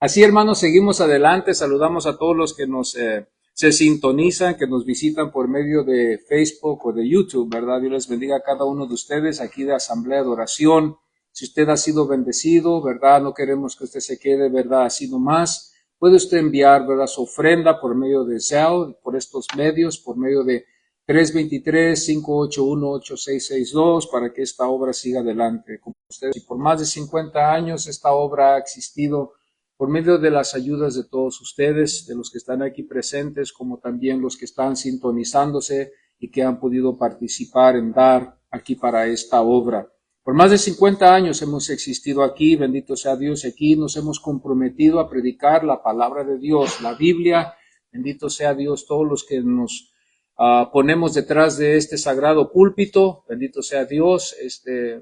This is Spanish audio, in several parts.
Así, hermanos, seguimos adelante. Saludamos a todos los que se sintonizan, que nos visitan por medio de Facebook o de YouTube, ¿verdad? Dios les bendiga a cada uno de ustedes aquí de Asamblea de Oración. Si usted ha sido bendecido, ¿verdad? No queremos que usted se quede, ¿verdad? Así nomás. Puede usted enviar, ¿verdad? Su ofrenda por medio de Zelle, por estos medios, por medio de 323-581-8662 para que esta obra siga adelante. Como ustedes, y por más de 50 años esta obra ha existido por medio de las ayudas de todos ustedes, de los que están aquí presentes, como también los que están sintonizándose y que han podido participar en dar aquí para esta obra. Por más de 50 años hemos existido aquí, bendito sea Dios, aquí nos hemos comprometido a predicar la palabra de Dios, la Biblia, bendito sea Dios, todos los que nos ponemos detrás de este sagrado púlpito, bendito sea Dios,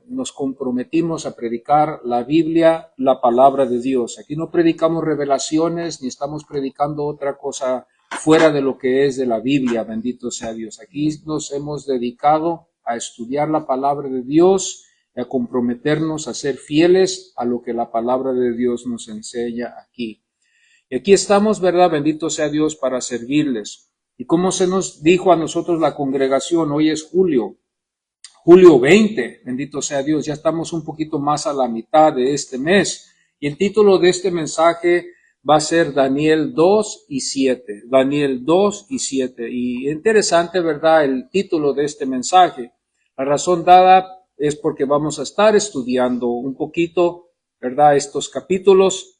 nos comprometimos a predicar la Biblia, la palabra de Dios. Aquí no predicamos revelaciones, ni estamos predicando otra cosa fuera de lo que es de la Biblia, bendito sea Dios. Aquí nos hemos dedicado a estudiar la palabra de Dios y a comprometernos a ser fieles a lo que la palabra de Dios nos enseña aquí. Y aquí estamos, ¿verdad? Bendito sea Dios para servirles. Y como se nos dijo a nosotros la congregación, hoy es julio 20, bendito sea Dios, ya estamos un poquito más a la mitad de este mes. Y el título de este mensaje va a ser Daniel 2 y 7. Daniel 2 y 7. Y interesante, ¿verdad? El título de este mensaje. La razón dada es porque vamos a estar estudiando un poquito, ¿verdad? Estos capítulos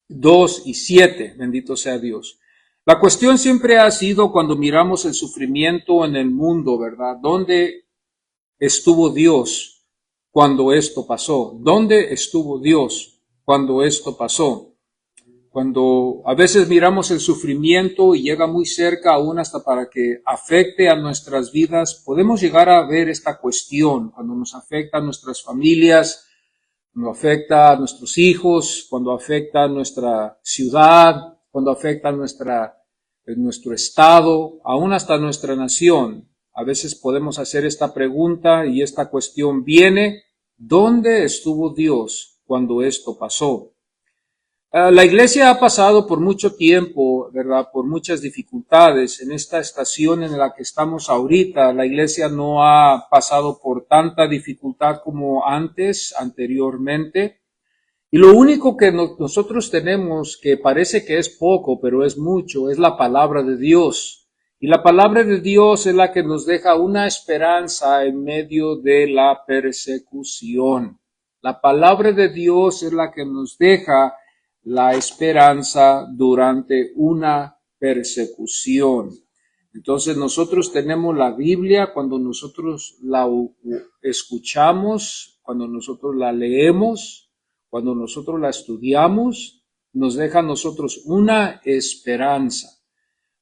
2 y 7, bendito sea Dios. La cuestión siempre ha sido cuando miramos el sufrimiento en el mundo, ¿verdad? ¿Dónde estuvo Dios cuando esto pasó? ¿Dónde estuvo Dios cuando esto pasó? Cuando a veces miramos el sufrimiento y llega muy cerca aún hasta para que afecte a nuestras vidas, podemos llegar a ver esta cuestión cuando nos afecta a nuestras familias, cuando afecta a nuestros hijos, cuando afecta a nuestra ciudad, cuando afecta a nuestro estado, aún hasta nuestra nación. A veces podemos hacer esta pregunta y esta cuestión viene, ¿dónde estuvo Dios cuando esto pasó? La iglesia ha pasado por mucho tiempo, ¿verdad? Por muchas dificultades. En esta estación en la que estamos ahorita, la iglesia no ha pasado por tanta dificultad como anteriormente. Y lo único que nosotros tenemos, que parece que es poco, pero es mucho, es la palabra de Dios. Y la palabra de Dios es la que nos deja una esperanza en medio de la persecución. La palabra de Dios es la que nos deja la esperanza durante una persecución. Entonces nosotros tenemos la Biblia cuando nosotros la escuchamos, cuando nosotros la leemos, cuando nosotros la estudiamos, nos deja a nosotros una esperanza.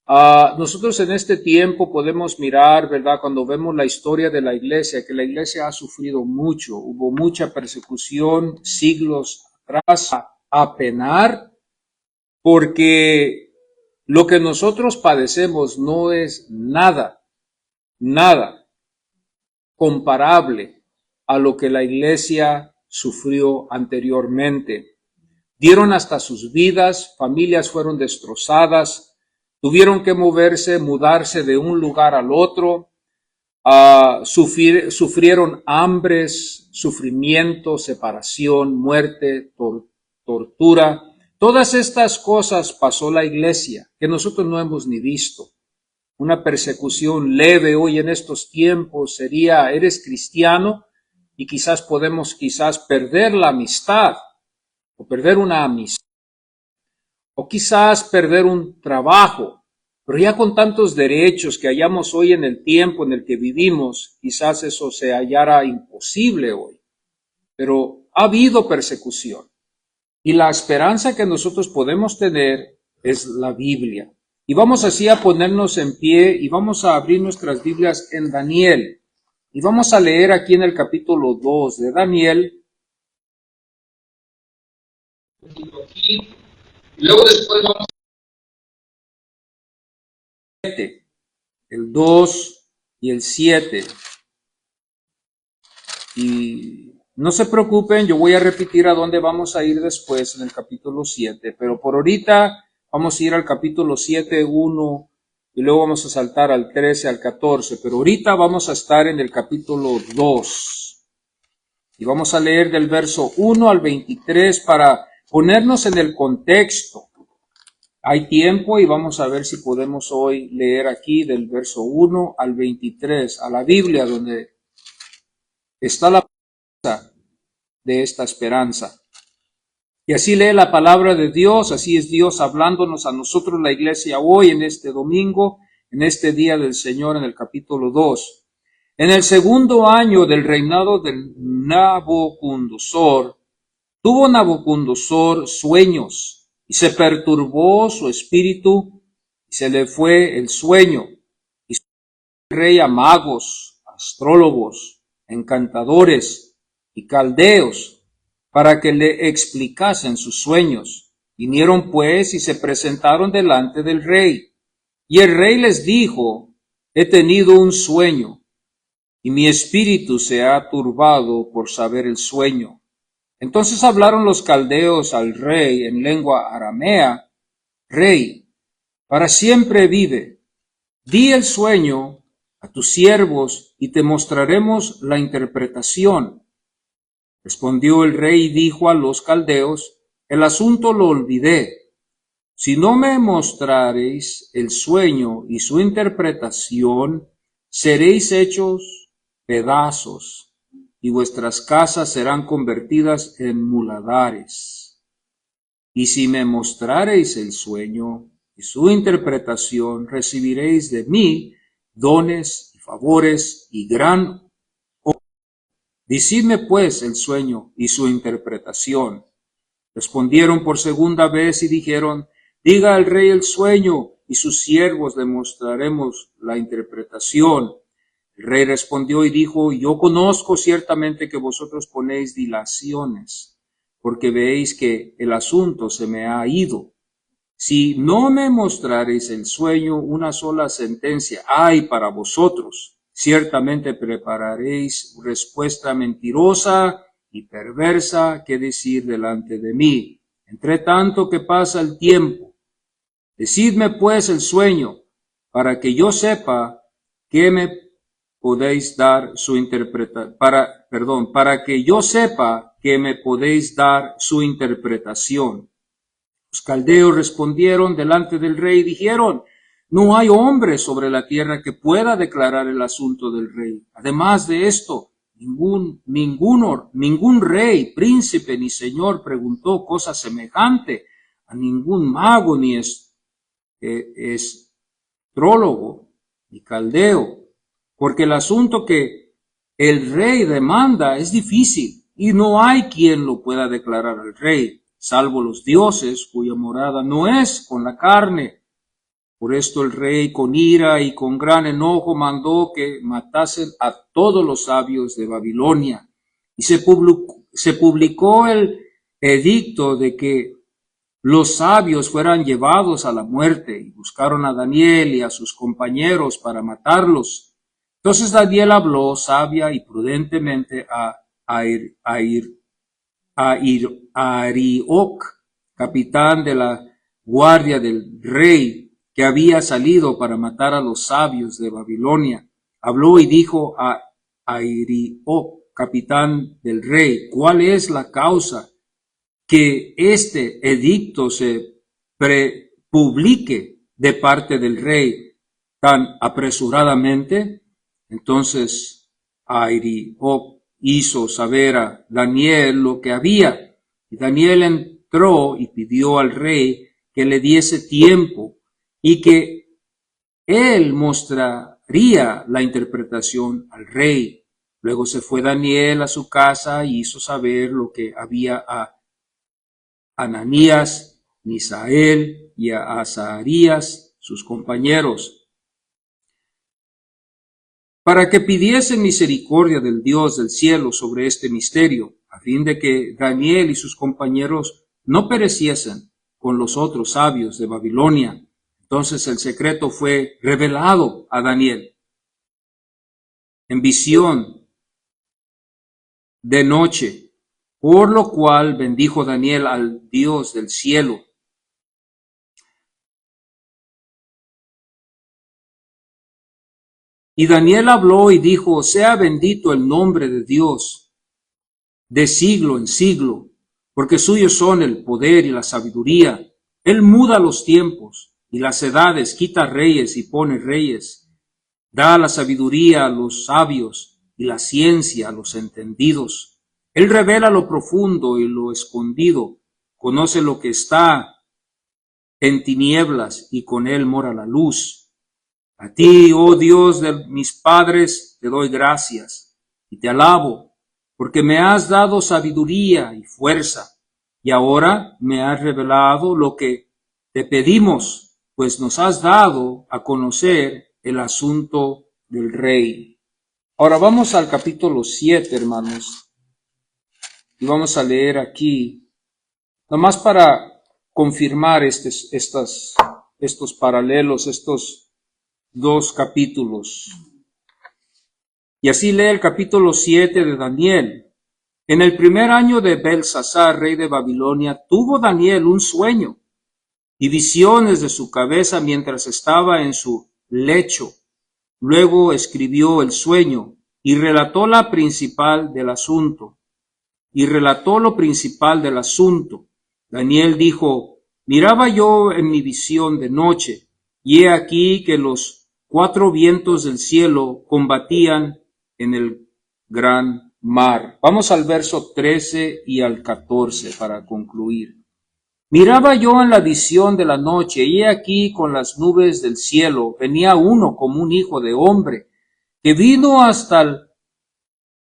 Nosotros en este tiempo podemos mirar, ¿verdad? Cuando vemos la historia de la iglesia, que la iglesia ha sufrido mucho, hubo mucha persecución siglos atrás, a penar, porque lo que nosotros padecemos no es nada comparable a lo que la iglesia sufrió anteriormente. Dieron hasta sus vidas, familias fueron destrozadas, tuvieron que mudarse de un lugar al otro, sufrieron hambres, sufrimiento, separación, muerte, tortura. Todas estas cosas pasó la iglesia, que nosotros no hemos ni visto. Una persecución leve hoy en estos tiempos sería, eres cristiano y podemos perder la amistad o perder una amistad o quizás perder un trabajo. Pero ya con tantos derechos que hallamos hoy en el tiempo en el que vivimos, quizás eso se hallara imposible hoy. Pero ha habido persecución y la esperanza que nosotros podemos tener es la Biblia. Y vamos así a ponernos en pie y vamos a abrir nuestras Biblias en Daniel. Y vamos a leer aquí en el capítulo 2 de Daniel. Y luego después vamos a el 2 y el 7. Y No se preocupen, yo voy a repetir a dónde vamos a ir después en el capítulo 7, pero por ahorita vamos a ir al capítulo 7, 1, y luego vamos a saltar al 13, al 14, pero ahorita vamos a estar en el capítulo 2. Y vamos a leer del verso 1 al 23 para ponernos en el contexto. Hay tiempo y vamos a ver si podemos hoy leer aquí del verso 1 al 23 a la Biblia, donde está la promesa de esta esperanza. Y así lee la palabra de Dios, así es Dios hablándonos a nosotros, la iglesia, hoy en este domingo, en este día del Señor, en el capítulo 2. En el segundo año del reinado del Nabucodonosor, tuvo Nabucodonosor sueños, y se perturbó su espíritu, y se le fue el sueño, y el rey a magos, astrólogos, encantadores y caldeos, para que le explicasen sus sueños. Vinieron pues y se presentaron delante del rey. Y el rey les dijo: he tenido un sueño, y mi espíritu se ha turbado por saber el sueño. Entonces hablaron los caldeos al rey en lengua aramea: Rey, para siempre vive. Di el sueño a tus siervos y te mostraremos la interpretación. Respondió el rey y dijo a los caldeos: el asunto lo olvidé. Si no me mostrareis el sueño y su interpretación, seréis hechos pedazos, y vuestras casas serán convertidas en muladares. Y si me mostrareis el sueño y su interpretación, recibiréis de mí dones y favores y gran honra. Decidme pues el sueño y su interpretación. Respondieron por segunda vez y dijeron: diga al rey el sueño, y sus siervos le mostraremos la interpretación. El rey respondió y dijo: yo conozco ciertamente que vosotros ponéis dilaciones, porque veis que el asunto se me ha ido. Si no me mostrareis el sueño, una sola sentencia hay para vosotros. Ciertamente prepararéis respuesta mentirosa y perversa que decir delante de mí. Entre tanto que pasa el tiempo, decidme pues el sueño, para que yo sepa que me podéis dar su para que yo sepa que me podéis dar su interpretación. Los caldeos respondieron delante del rey y dijeron: no hay hombre sobre la tierra que pueda declarar el asunto del rey. Además de esto, ningún rey, príncipe ni señor preguntó cosa semejante a ningún mago ni astrólogo ni caldeo, porque el asunto que el rey demanda es difícil y no hay quien lo pueda declarar al rey, salvo los dioses, cuya morada no es con la carne. Por esto el rey, con ira y con gran enojo, mandó que matasen a todos los sabios de Babilonia. Y se publicó el edicto de que los sabios fueran llevados a la muerte, y buscaron a Daniel y a sus compañeros para matarlos. Entonces Daniel habló sabia y prudentemente a Arioc, capitán de la guardia del rey, que había salido para matar a los sabios de Babilonia. Habló y dijo a Arioc, capitán del rey: ¿cuál es la causa que este edicto se publique de parte del rey tan apresuradamente? Entonces Arioc hizo saber a Daniel lo que había, y Daniel entró y pidió al rey que le diese tiempo y que él mostraría la interpretación al rey. Luego se fue Daniel a su casa y hizo saber lo que había a Ananías, Misael y a Azarías, sus compañeros, para que pidiesen misericordia del Dios del cielo sobre este misterio, a fin de que Daniel y sus compañeros no pereciesen con los otros sabios de Babilonia. Entonces el secreto fue revelado a Daniel en visión, de noche, por lo cual bendijo Daniel al Dios del cielo. Y Daniel habló y dijo, sea bendito el nombre de Dios de siglo en siglo, porque suyos son el poder y la sabiduría. Él muda los tiempos y las edades, quita reyes y pone reyes. Da la sabiduría a los sabios y la ciencia a los entendidos. Él revela lo profundo y lo escondido, conoce lo que está en tinieblas y con él mora la luz. A ti, oh Dios de mis padres, te doy gracias y te alabo, porque me has dado sabiduría y fuerza, y ahora me has revelado lo que te pedimos, pues nos has dado a conocer el asunto del rey. Ahora vamos al capítulo 7, hermanos, y vamos a leer aquí, nomás para confirmar estos paralelos, estos dos capítulos. Y así lee el capítulo 7 de Daniel. En el primer año de Belsasar, rey de Babilonia, tuvo Daniel un sueño y visiones de su cabeza mientras estaba en su lecho. Luego escribió el sueño y relató lo principal del asunto. Daniel dijo, miraba yo en mi visión de noche, y he aquí que los cuatro vientos del cielo combatían en el gran mar. Vamos al verso 13 y al 14 para concluir. Miraba yo en la visión de la noche, y he aquí con las nubes del cielo venía uno como un hijo de hombre, que vino hasta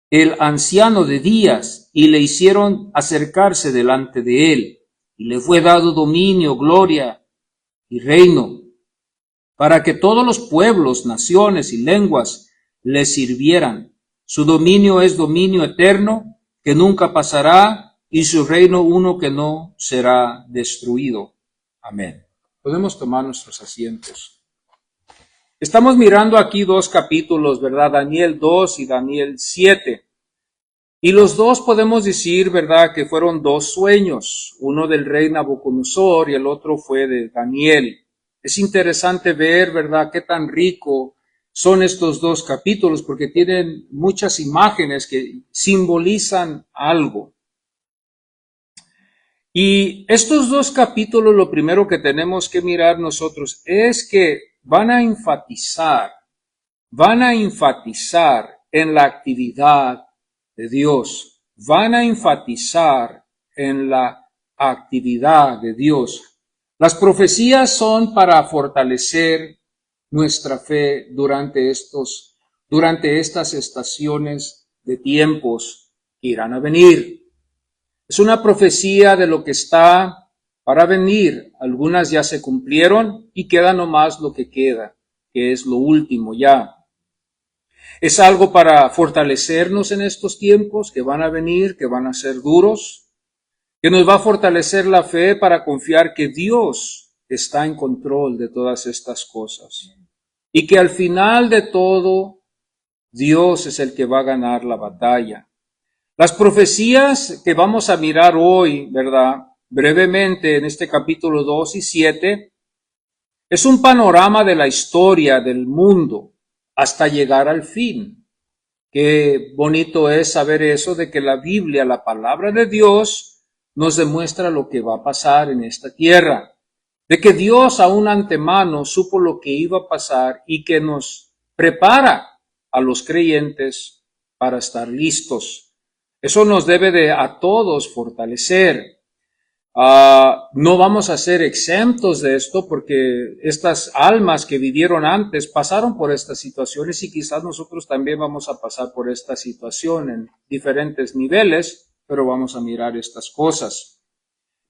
el anciano de días, y le hicieron acercarse delante de él, y le fue dado dominio, gloria y reino, para que todos los pueblos, naciones y lenguas le sirvieran. Su dominio es dominio eterno, que nunca pasará, y su reino uno que no será destruido. Amén. Podemos tomar nuestros asientos. Estamos mirando aquí dos capítulos, ¿verdad? Daniel 2 y Daniel 7. Y los dos podemos decir, ¿verdad?, que fueron dos sueños, uno del rey Nabucodonosor y el otro fue de Daniel. Es interesante ver, ¿verdad?, qué tan rico son estos dos capítulos, porque tienen muchas imágenes que simbolizan algo. Y estos dos capítulos, lo primero que tenemos que mirar nosotros es que van a enfatizar en la actividad de Dios, van a enfatizar en la actividad de Dios. Las profecías son para fortalecer nuestra fe durante estas estaciones de tiempos que irán a venir. Es una profecía de lo que está para venir. Algunas ya se cumplieron y queda nomás lo que queda, que es lo último ya. Es algo para fortalecernos en estos tiempos que van a venir, que van a ser duros, que nos va a fortalecer la fe para confiar que Dios está en control de todas estas cosas y que al final de todo Dios es el que va a ganar la batalla. Las profecías que vamos a mirar hoy, ¿verdad?, brevemente en este capítulo 2 y 7, es un panorama de la historia del mundo hasta llegar al fin. Qué bonito es saber eso de que la Biblia, la palabra de Dios, nos demuestra lo que va a pasar en esta tierra. De que Dios aún antemano supo lo que iba a pasar y que nos prepara a los creyentes para estar listos. Eso nos debe de a todos fortalecer. No vamos a ser exentos de esto porque estas almas que vivieron antes pasaron por estas situaciones y quizás nosotros también vamos a pasar por esta situación en diferentes niveles, pero vamos a mirar estas cosas.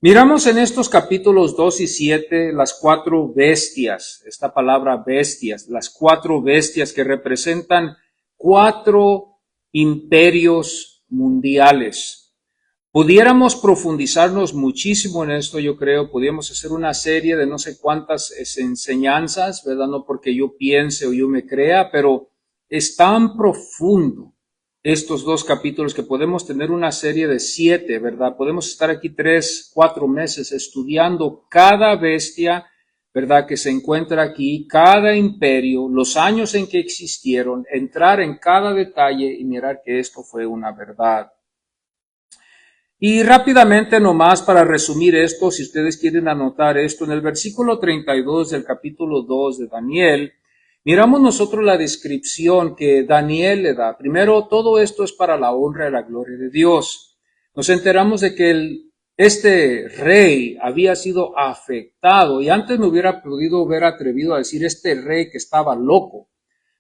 Miramos en estos capítulos 2 y 7 las cuatro bestias, esta palabra bestias, las cuatro bestias que representan cuatro imperios mundiales. Pudiéramos profundizarnos muchísimo en esto, yo creo, podríamos hacer una serie de no sé cuántas enseñanzas, ¿verdad? No porque yo piense o yo me crea, pero es tan profundo estos dos capítulos, que podemos tener una serie de 7, ¿verdad? Podemos estar aquí 3, 4 meses estudiando cada bestia, ¿verdad? Que se encuentra aquí, cada imperio, los años en que existieron, entrar en cada detalle y mirar que esto fue una verdad. Y rápidamente nomás para resumir esto, si ustedes quieren anotar esto, en el versículo 32 del capítulo 2 de Daniel, miramos nosotros la descripción que Daniel le da. Primero, todo esto es para la honra y la gloria de Dios. Nos enteramos de que este rey había sido afectado, y antes me hubiera podido haber atrevido a decir este rey que estaba loco,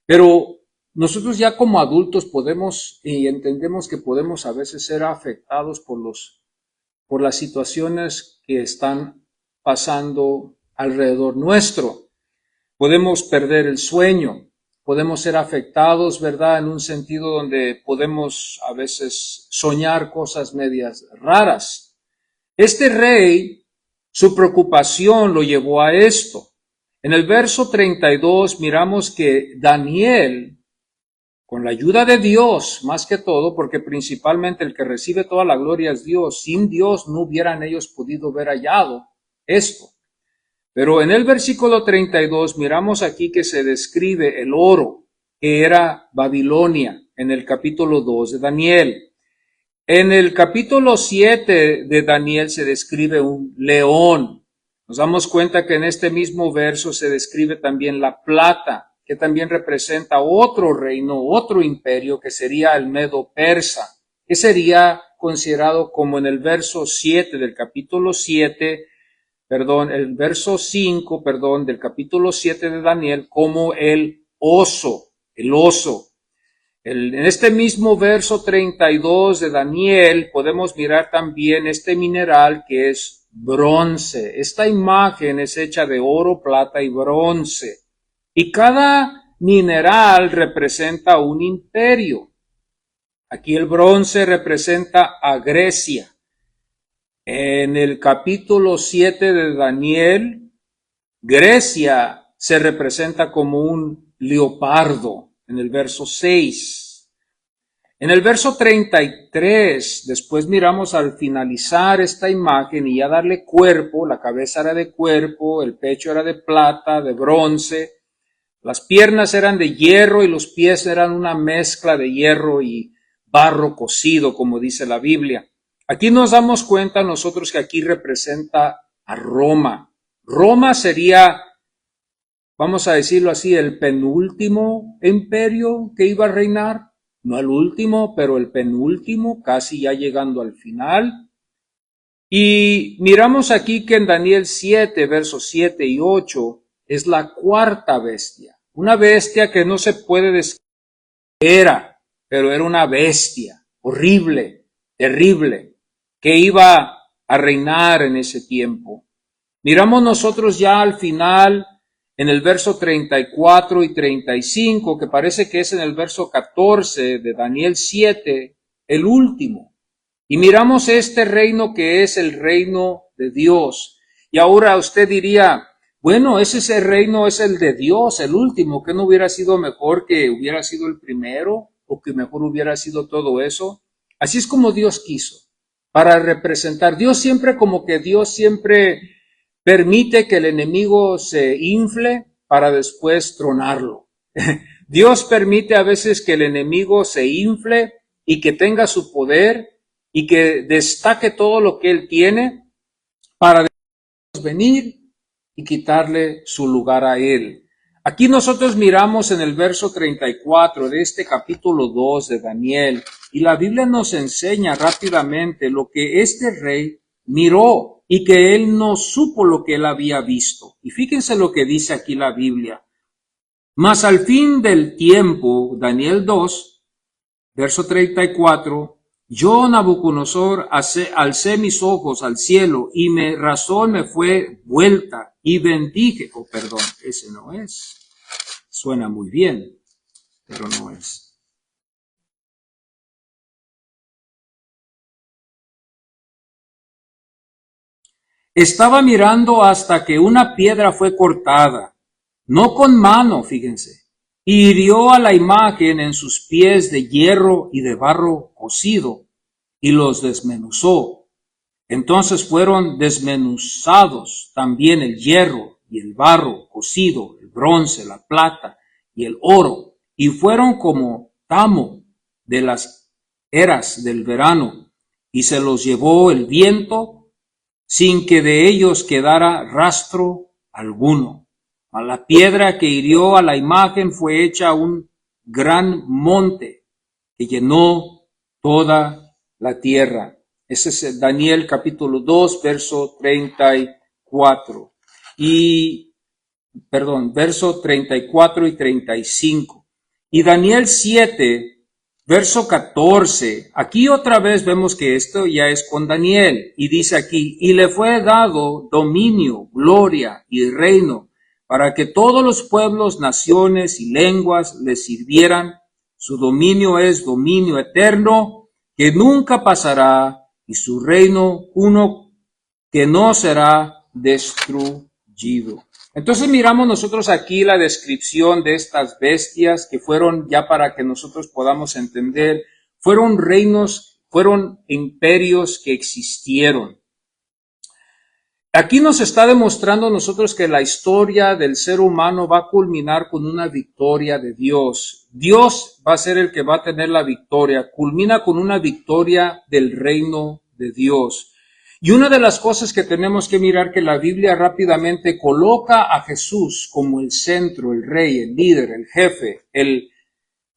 pero nosotros ya como adultos podemos y entendemos que podemos a veces ser afectados por las situaciones que están pasando alrededor nuestro. Podemos perder el sueño, podemos ser afectados, ¿verdad? En un sentido donde podemos a veces soñar cosas medias raras. Este rey, su preocupación lo llevó a esto. En el verso 32 miramos que Daniel, con la ayuda de Dios, más que todo, porque principalmente el que recibe toda la gloria es Dios, sin Dios no hubieran ellos podido haber hallado esto. Pero en el versículo 32 miramos aquí que se describe el oro, que era Babilonia, en el capítulo 2 de Daniel. En el capítulo 7 de Daniel se describe un león. Nos damos cuenta que en este mismo verso se describe también la plata, que también representa otro reino, otro imperio, que sería el Medo-Persa, que sería considerado como en el verso 7 del capítulo 7, el verso 5, del capítulo 7 de Daniel, como el oso. En este mismo verso 32 de Daniel podemos mirar también este mineral que es bronce. Esta imagen es hecha de oro, plata y bronce. Y cada mineral representa un imperio. Aquí el bronce representa a Grecia. En el capítulo 7 de Daniel, Grecia se representa como un leopardo. En el verso 6. En el verso 33, después miramos al finalizar esta imagen y ya darle cuerpo, la cabeza era de cuerpo, el pecho era de plata, de bronce, las piernas eran de hierro y los pies eran una mezcla de hierro y barro cocido, como dice la Biblia. Aquí nos damos cuenta nosotros que aquí representa a Roma. Roma sería, vamos a decirlo así, el penúltimo imperio que iba a reinar. No el último, pero el penúltimo, casi ya llegando al final. Y miramos aquí que en Daniel 7, versos 7 y 8, es la cuarta bestia. Una bestia que no se puede describir, pero era una bestia horrible, terrible, que iba a reinar en ese tiempo. Miramos nosotros ya al final, en el verso 34 y 35, que parece que es en el verso 14 de Daniel 7, el último. Y miramos este reino que es el reino de Dios. Y ahora usted diría, bueno, ese reino es el de Dios, el último, que no hubiera sido mejor que hubiera sido el primero, o que mejor hubiera sido todo eso. Así es como Dios quiso, para representar. Dios siempre permite que el enemigo se infle para después tronarlo. Dios permite a veces que el enemigo se infle y que tenga su poder y que destaque todo lo que él tiene para después venir y quitarle su lugar a él. Aquí nosotros miramos en el verso 34 de este capítulo 2 de Daniel, y la Biblia nos enseña rápidamente lo que este rey miró y que él no supo lo que él había visto. Y fíjense lo que dice aquí la Biblia. Mas al fin del tiempo, Daniel 2, verso 34, yo, Nabucodonosor, alcé mis ojos al cielo y mi razón me fue vuelta y bendije. Oh, perdón, ese no es. Suena muy bien, pero no es. Estaba mirando hasta que una piedra fue cortada, no con mano, fíjense, y hirió a la imagen en sus pies de hierro y de barro cocido, y los desmenuzó. Entonces fueron desmenuzados también el hierro y el barro cocido, el bronce, la plata y el oro, y fueron como tamo de las eras del verano, y se los llevó el viento sin que de ellos quedara rastro alguno. A la piedra que hirió a la imagen fue hecha un gran monte que llenó toda la tierra. Ese es Daniel capítulo 2, verso 34. Verso 34 y 35. Y Daniel 7, verso 14. Aquí otra vez vemos que esto ya es con Daniel. Y dice aquí, y le fue dado dominio, gloria y reino, para que todos los pueblos, naciones y lenguas le sirvieran. Su dominio es dominio eterno, que nunca pasará, y su reino uno que no será destruido. Entonces miramos nosotros aquí la descripción de estas bestias que fueron, ya para que nosotros podamos entender, fueron reinos, fueron imperios que existieron. Aquí nos está demostrando nosotros que la historia del ser humano va a culminar con una victoria de Dios. Dios va a ser el que va a tener la victoria. Culmina con una victoria del reino de Dios. Y una de las cosas que tenemos que mirar, que la Biblia rápidamente coloca a Jesús como el centro, el rey, el líder, el jefe, el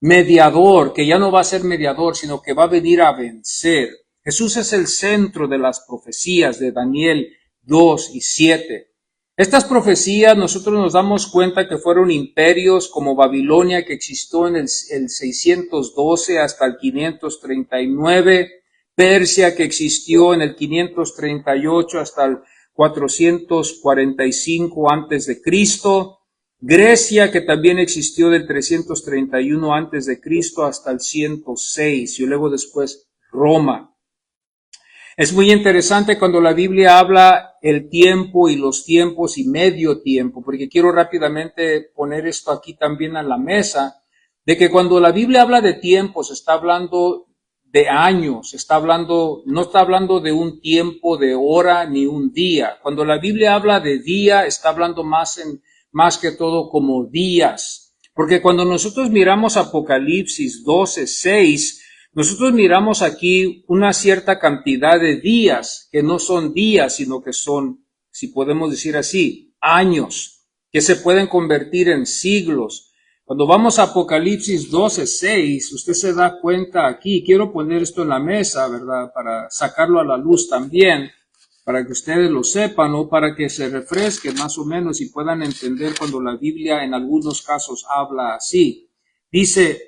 mediador, que ya no va a ser mediador, sino que va a venir a vencer. Jesús es el centro de las profecías de Daniel 2 y 7. Estas profecías nosotros nos damos cuenta que fueron imperios como Babilonia, que existió en el 612 hasta el 539, Persia, que existió en el 538 hasta el 445 antes de Cristo, Grecia, que también existió del 331 antes de Cristo hasta el 106, y luego después Roma. Es muy interesante cuando la Biblia habla el tiempo y los tiempos y medio tiempo, porque quiero rápidamente poner esto aquí también a la mesa, de que cuando la Biblia habla de tiempos, está hablando de años, no está hablando de un tiempo de hora ni un día. Cuando la Biblia habla de día, está hablando más que todo como días. Porque cuando nosotros miramos Apocalipsis 12:6, nosotros miramos aquí una cierta cantidad de días, que no son días, sino que son, si podemos decir así, años, que se pueden convertir en siglos. Cuando vamos a Apocalipsis 12:6, usted se da cuenta aquí, quiero poner esto en la mesa, ¿verdad? Para sacarlo a la luz también, para que ustedes lo sepan o para que se refresquen más o menos y puedan entender cuando la Biblia en algunos casos habla así. Dice,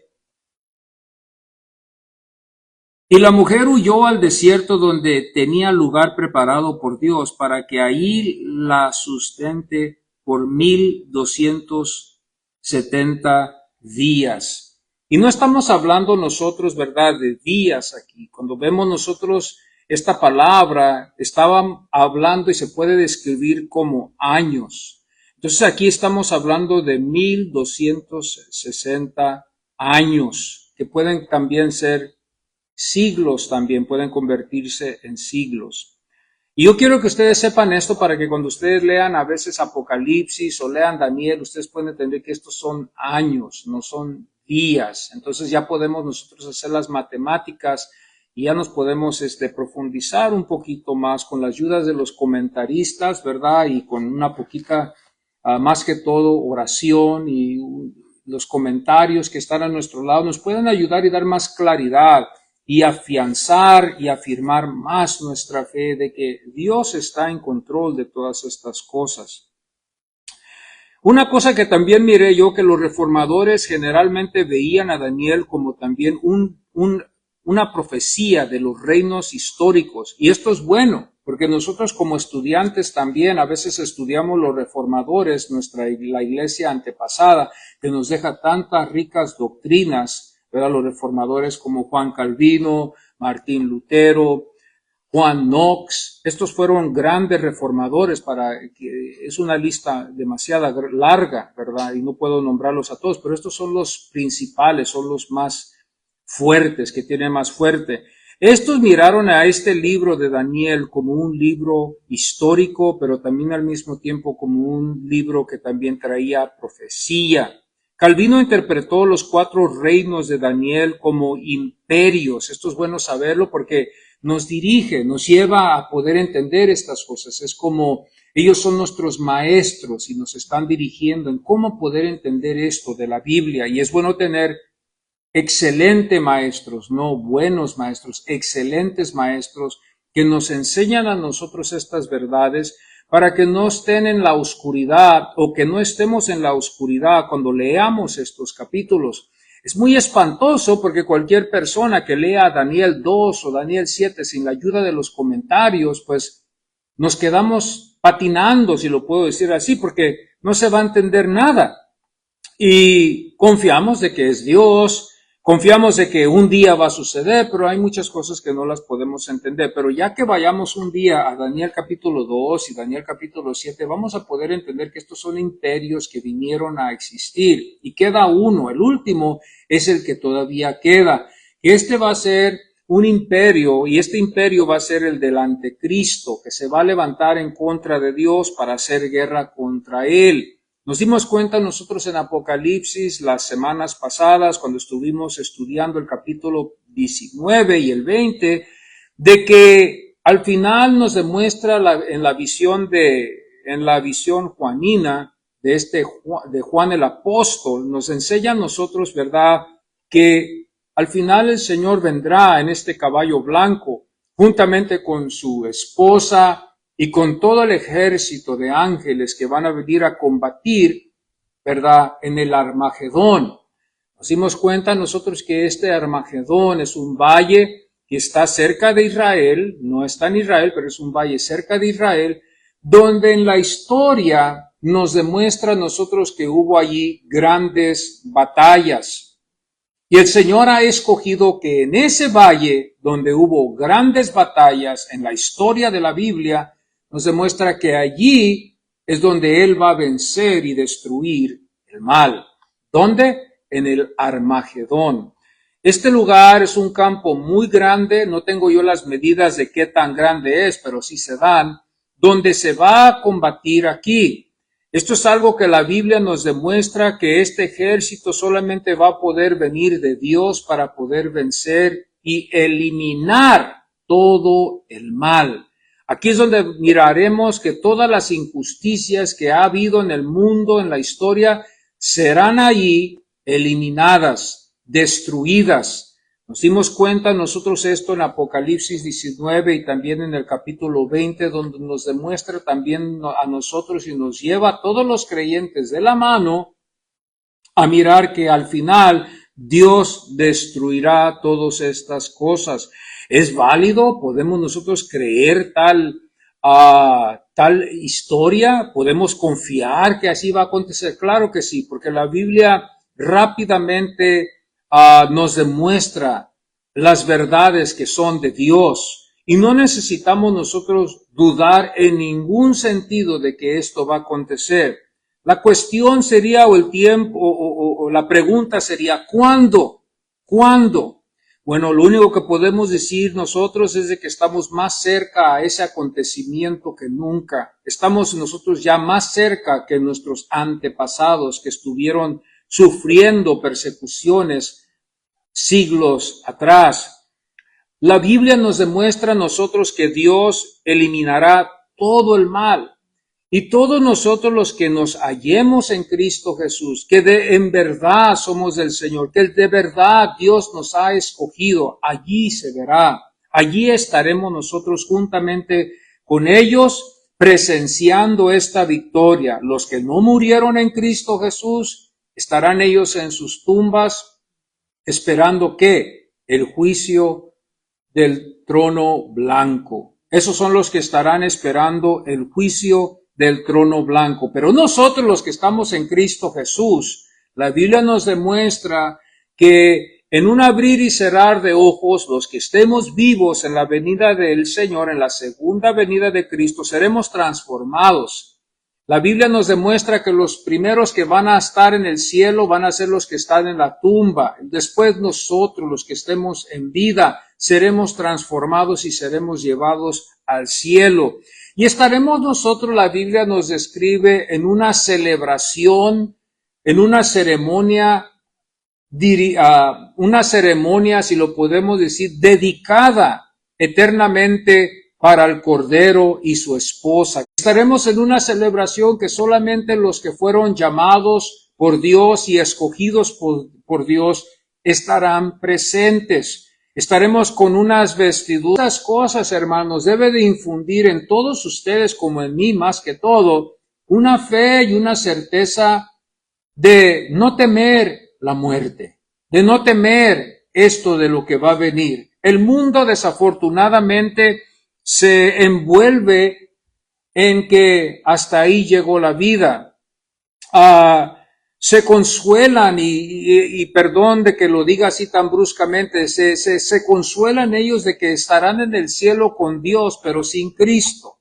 y la mujer huyó al desierto donde tenía lugar preparado por Dios para que ahí la sustente por 1270 días. Y no estamos hablando nosotros, ¿verdad?, de días aquí. Cuando vemos nosotros esta palabra, estaba hablando y se puede describir como años. Entonces aquí estamos hablando de 1260 años, que pueden también ser siglos, también pueden convertirse en siglos. Y yo quiero que ustedes sepan esto para que cuando ustedes lean a veces Apocalipsis o lean Daniel, ustedes pueden entender que estos son años, no son días. Entonces ya podemos nosotros hacer las matemáticas y ya nos podemos profundizar un poquito más con la ayuda de los comentaristas, ¿verdad? Y con una poquita, más que todo, oración y los comentarios que están a nuestro lado nos pueden ayudar y dar más claridad y afianzar y afirmar más nuestra fe de que Dios está en control de todas estas cosas. Una cosa que también miré yo, que los reformadores generalmente veían a Daniel como también una profecía de los reinos históricos. Y esto es bueno, porque nosotros como estudiantes también a veces estudiamos los reformadores, la iglesia antepasada, que nos deja tantas ricas doctrinas, ¿verdad? Los reformadores como Juan Calvino, Martín Lutero, Juan Knox. Estos fueron grandes reformadores es una lista demasiado larga, ¿verdad? Y no puedo nombrarlos a todos, pero estos son los principales, son los más fuertes, que tienen más fuerte. Estos miraron a este libro de Daniel como un libro histórico, pero también al mismo tiempo como un libro que también traía profecía. Calvino interpretó los 4 reinos de Daniel como imperios. Esto es bueno saberlo porque nos dirige, nos lleva a poder entender estas cosas. Es como ellos son nuestros maestros y nos están dirigiendo en cómo poder entender esto de la Biblia. Y es bueno tener excelentes maestros, no buenos maestros, excelentes maestros que nos enseñan a nosotros estas verdades para que no estén en la oscuridad o que no estemos en la oscuridad cuando leamos estos capítulos. Es muy espantoso porque cualquier persona que lea Daniel 2 o Daniel 7 sin la ayuda de los comentarios, pues nos quedamos patinando, si lo puedo decir así, porque no se va a entender nada. Y confiamos de que es Dios, confiamos de que un día va a suceder, pero hay muchas cosas que no las podemos entender. Pero ya que vayamos un día a Daniel capítulo 2 y Daniel capítulo 7, vamos a poder entender que estos son imperios que vinieron a existir. Y queda uno, el último es el que todavía queda. Este va a ser un imperio, y este imperio va a ser el del anticristo, que se va a levantar en contra de Dios para hacer guerra contra él. Nos dimos cuenta nosotros en Apocalipsis las semanas pasadas, cuando estuvimos estudiando el capítulo 19 y el 20, de que al final nos demuestra en la visión juanina de Juan el apóstol, nos enseña a nosotros, ¿verdad?, que al final el Señor vendrá en este caballo blanco, juntamente con su esposa, y con todo el ejército de ángeles que van a venir a combatir, ¿verdad?, en el Armagedón. Nos dimos cuenta nosotros que este Armagedón es un valle que está cerca de Israel, no está en Israel, pero es un valle cerca de Israel, donde en la historia nos demuestra a nosotros que hubo allí grandes batallas. Y el Señor ha escogido que en ese valle, donde hubo grandes batallas en la historia de la Biblia, nos demuestra que allí es donde Él va a vencer y destruir el mal. ¿Dónde? En el Armagedón. Este lugar es un campo muy grande, no tengo yo las medidas de qué tan grande es, pero sí se dan, donde se va a combatir aquí. Esto es algo que la Biblia nos demuestra que este ejército solamente va a poder venir de Dios para poder vencer y eliminar todo el mal. Aquí es donde miraremos que todas las injusticias que ha habido en el mundo, en la historia, serán allí eliminadas, destruidas. Nos dimos cuenta nosotros esto en Apocalipsis 19 y también en el capítulo 20, donde nos demuestra también a nosotros y nos lleva a todos los creyentes de la mano a mirar que al final Dios destruirá todas estas cosas. ¿Es válido? ¿Podemos nosotros creer tal historia? ¿Podemos confiar que así va a acontecer? Claro que sí, porque la Biblia rápidamente nos demuestra las verdades que son de Dios. Y no necesitamos nosotros dudar en ningún sentido de que esto va a acontecer. La cuestión sería, o el tiempo, o la pregunta sería, ¿cuándo? ¿Cuándo? Bueno, lo único que podemos decir nosotros es de que estamos más cerca a ese acontecimiento que nunca. Estamos nosotros ya más cerca que nuestros antepasados que estuvieron sufriendo persecuciones siglos atrás. La Biblia nos demuestra a nosotros que Dios eliminará todo el mal. Y todos nosotros los que nos hallemos en Cristo Jesús, que en verdad somos del Señor, que de verdad Dios nos ha escogido, allí se verá, allí estaremos nosotros juntamente con ellos presenciando esta victoria. Los que no murieron en Cristo Jesús, estarán ellos en sus tumbas esperando que el juicio del trono blanco. Esos son los que estarán esperando el juicio del trono blanco. Pero nosotros los que estamos en Cristo Jesús, la Biblia nos demuestra que en un abrir y cerrar de ojos, los que estemos vivos en la venida del Señor, en la segunda venida de Cristo, seremos transformados. La Biblia nos demuestra que los primeros que van a estar en el cielo van a ser los que están en la tumba. Después nosotros, los que estemos en vida, seremos transformados y seremos llevados al cielo. Y estaremos nosotros, la Biblia nos describe en una celebración, en una ceremonia, si lo podemos decir, dedicada eternamente para el Cordero y su esposa. Estaremos en una celebración que solamente los que fueron llamados por Dios y escogidos por Dios estarán presentes. Estaremos con unas vestiduras. Estas cosas, hermanos, debe de infundir en todos ustedes, como en mí más que todo, una fe y una certeza de no temer la muerte, de no temer esto de lo que va a venir. El mundo, desafortunadamente, se envuelve en que hasta ahí llegó la vida. Se consuelan y perdón de que lo diga así tan bruscamente, se consuelan ellos de que estarán en el cielo con Dios, pero sin Cristo.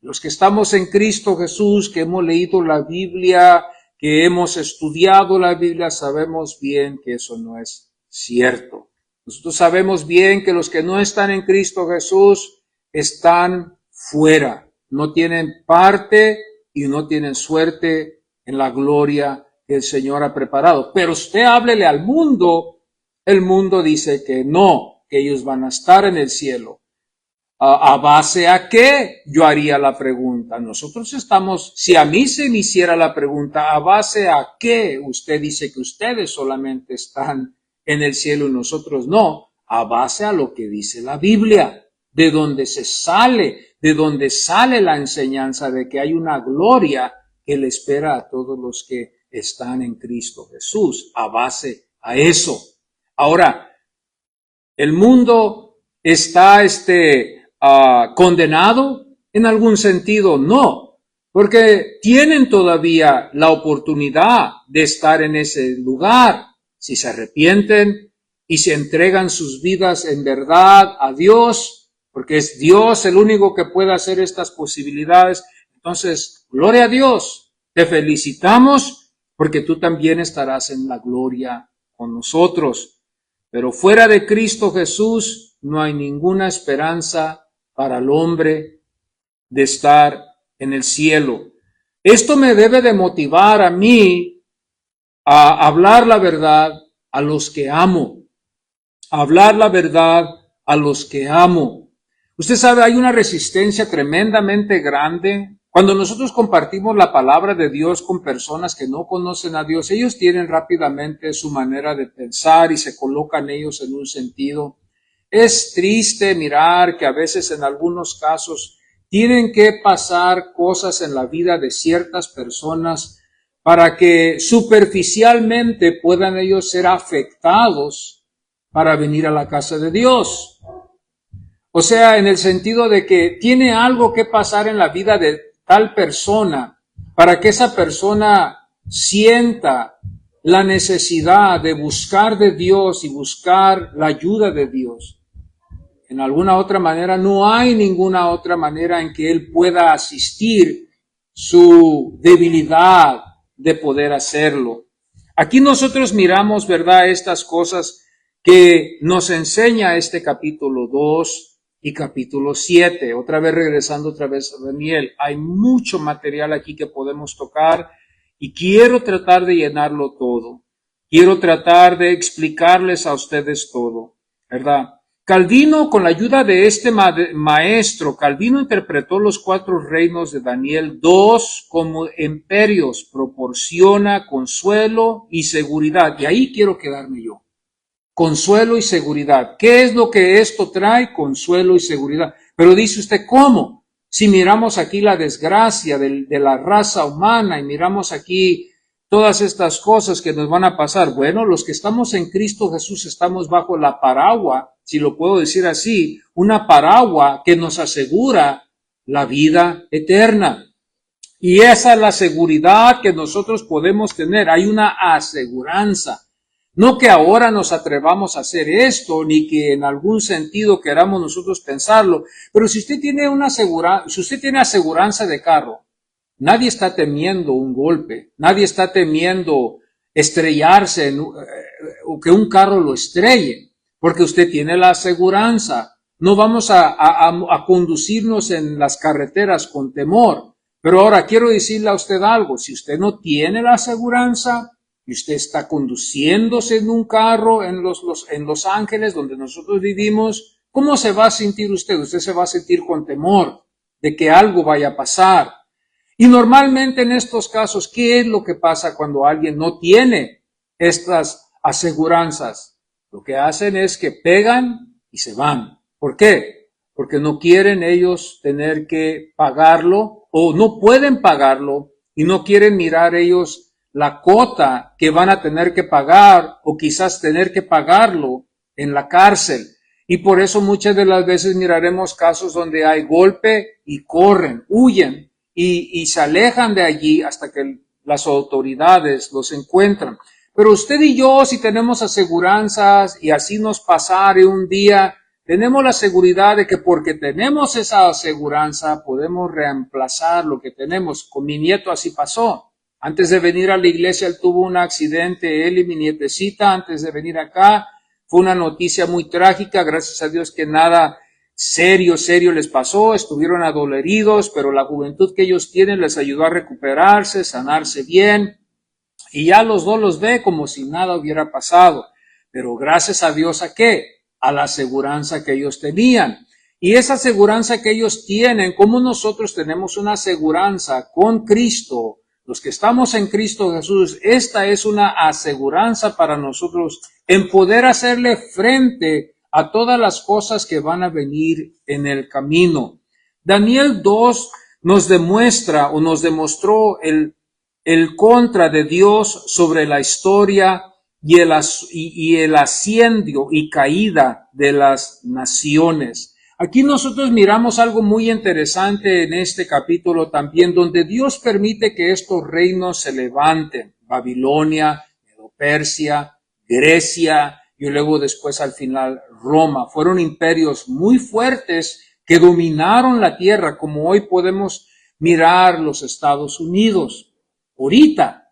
Los que estamos en Cristo Jesús, que hemos leído la Biblia, que hemos estudiado la Biblia, sabemos bien que eso no es cierto. Nosotros sabemos bien que los que no están en Cristo Jesús están fuera, no tienen parte y no tienen suerte en la gloria que el Señor ha preparado. Pero usted háblele al mundo, el mundo dice que no, que ellos van a estar en el cielo. ¿A base a qué? Yo haría la pregunta. Nosotros estamos, si a mí se me hiciera la pregunta, ¿a base a qué usted dice que ustedes solamente están en el cielo y nosotros no? A base a lo que dice la Biblia. De donde sale la enseñanza de que hay una gloria que le espera a todos los que están en Cristo Jesús, a base a eso. Ahora, ¿el mundo está condenado? En algún sentido, no, porque tienen todavía la oportunidad de estar en ese lugar, si se arrepienten y se entregan sus vidas en verdad a Dios, porque es Dios el único que puede hacer estas posibilidades. Entonces, gloria a Dios, te felicitamos porque tú también estarás en la gloria con nosotros. Pero fuera de Cristo Jesús no hay ninguna esperanza para el hombre de estar en el cielo. Esto me debe de motivar a mí a hablar la verdad a los que amo, a hablar la verdad a los que amo. Usted sabe, hay una resistencia tremendamente grande. Cuando nosotros compartimos la palabra de Dios con personas que no conocen a Dios, ellos tienen rápidamente su manera de pensar y se colocan ellos en un sentido. Es triste mirar que a veces en algunos casos tienen que pasar cosas en la vida de ciertas personas para que superficialmente puedan ellos ser afectados para venir a la casa de Dios. O sea, en el sentido de que tiene algo que pasar en la vida de tal persona para que esa persona sienta la necesidad de buscar de Dios y buscar la ayuda de Dios. En alguna otra manera, no hay ninguna otra manera en que él pueda asistir su debilidad de poder hacerlo. Aquí nosotros miramos, ¿verdad?, estas cosas que nos enseña este capítulo 2 y capítulo 7. Otra vez regresando a Daniel. Hay mucho material aquí que podemos tocar y quiero tratar de llenarlo todo. Quiero tratar de explicarles a ustedes todo, ¿verdad? Calvino, con la ayuda de este maestro, Calvino interpretó los 4 reinos de Daniel 2 como imperios, proporciona consuelo y seguridad. Y ahí quiero quedarme yo. Consuelo y seguridad. ¿Qué es lo que esto trae? Consuelo y seguridad. Pero dice usted, ¿cómo? Si miramos aquí la desgracia de la raza humana y miramos aquí todas estas cosas que nos van a pasar. Bueno, los que estamos en Cristo Jesús estamos bajo la paraguas, si lo puedo decir así, una paraguas que nos asegura la vida eterna. Y esa es la seguridad que nosotros podemos tener. Hay una aseguranza. No que ahora nos atrevamos a hacer esto, ni que en algún sentido queramos nosotros pensarlo, pero si usted tiene si usted tiene aseguranza de carro, nadie está temiendo un golpe, nadie está temiendo estrellarse o que un carro lo estrelle, porque usted tiene la aseguranza. No vamos a conducirnos en las carreteras con temor. Pero ahora quiero decirle a usted algo, si usted no tiene la aseguranza y usted está conduciéndose en un carro en Los Ángeles, donde nosotros vivimos, ¿cómo se va a sentir usted? Usted se va a sentir con temor de que algo vaya a pasar. Y normalmente en estos casos, ¿qué es lo que pasa cuando alguien no tiene estas aseguranzas? Lo que hacen es que pegan y se van. ¿Por qué? Porque no quieren ellos tener que pagarlo o no pueden pagarlo y no quieren mirar ellos la cuota que van a tener que pagar o quizás tener que pagarlo en la cárcel. Y por eso muchas de las veces miraremos casos donde hay golpe y corren, huyen y se alejan de allí hasta que las autoridades los encuentran. Pero usted y yo, si tenemos aseguranzas y así nos pasare un día, tenemos la seguridad de que porque tenemos esa aseguranza podemos reemplazar lo que tenemos. Con mi nieto así pasó. Antes de venir a la iglesia, él tuvo un accidente, él y mi nietecita, antes de venir acá. Fue una noticia muy trágica, gracias a Dios que nada serio les pasó, estuvieron adoloridos, pero la juventud que ellos tienen les ayudó a recuperarse, sanarse bien, y ya los dos los ve como si nada hubiera pasado. Pero gracias a Dios, ¿a qué? A la aseguranza que ellos tenían. Y esa aseguranza que ellos tienen, como nosotros tenemos una aseguranza con Cristo, los que estamos en Cristo Jesús, esta es una aseguranza para nosotros en poder hacerle frente a todas las cosas que van a venir en el camino. Daniel 2 nos demuestra o nos demostró el contra de Dios sobre la historia y el ascendio y caída de las naciones. Aquí nosotros miramos algo muy interesante en este capítulo también, donde Dios permite que estos reinos se levanten. Babilonia, Medo-Persia, Grecia y luego después al final Roma. Fueron imperios muy fuertes que dominaron la tierra, como hoy podemos mirar los Estados Unidos. Ahorita,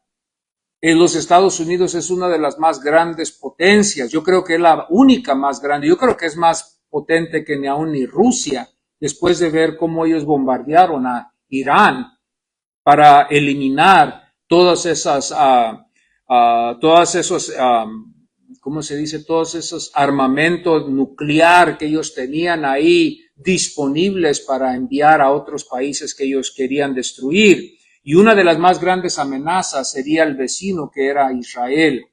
en los Estados Unidos es una de las más grandes potencias. Yo creo que es la única más grande. Yo creo que es más potente que ni aún ni Rusia, después de ver cómo ellos bombardearon a Irán para eliminar todas esas, ¿cómo se dice? Todos esos armamentos nuclear que ellos tenían ahí disponibles para enviar a otros países que ellos querían destruir. Y una de las más grandes amenazas sería el vecino, que era Israel.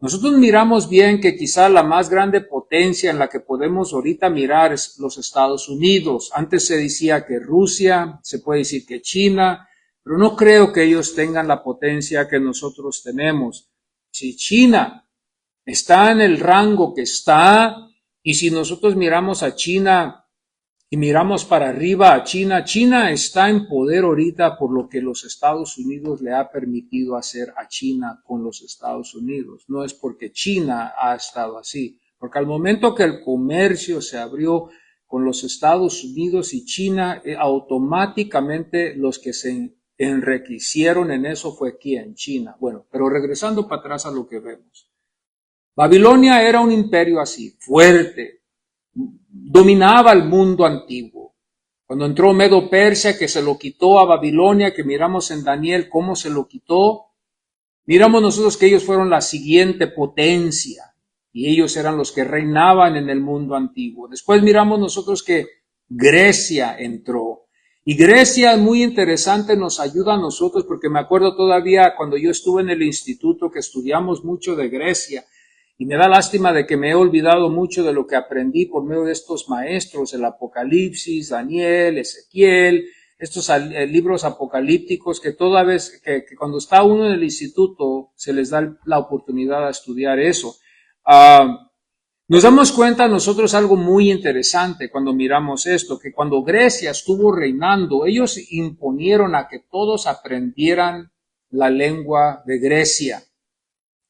Nosotros miramos bien que quizá la más grande potencia en la que podemos ahorita mirar es los Estados Unidos. Antes se decía que Rusia, se puede decir que China, pero no creo que ellos tengan la potencia que nosotros tenemos. Si China está en el rango que está, y si nosotros miramos a China y miramos para arriba a China, China está en poder ahorita por lo que los Estados Unidos le ha permitido hacer a China con los Estados Unidos. No es porque China ha estado así, porque al momento que el comercio se abrió con los Estados Unidos y China, automáticamente los que se enriquecieron en eso fue aquí en China. Bueno, pero regresando para atrás a lo que vemos. Babilonia era un imperio así, fuerte, dominaba el mundo antiguo. Cuando entró Medo-Persia, que se lo quitó a Babilonia, que miramos en Daniel cómo se lo quitó, miramos nosotros que ellos fueron la siguiente potencia y ellos eran los que reinaban en el mundo antiguo. Después miramos nosotros que Grecia entró. Y Grecia es muy interesante, nos ayuda a nosotros, porque me acuerdo todavía cuando yo estuve en el instituto que estudiamos mucho de Grecia. Y me da lástima de que me he olvidado mucho de lo que aprendí por medio de estos maestros, el Apocalipsis, Daniel, Ezequiel, estos libros apocalípticos que toda vez que cuando está uno en el instituto se les da la oportunidad de estudiar eso. Nos damos cuenta nosotros algo muy interesante cuando miramos esto, que cuando Grecia estuvo reinando, ellos imponieron a que todos aprendieran la lengua de Grecia,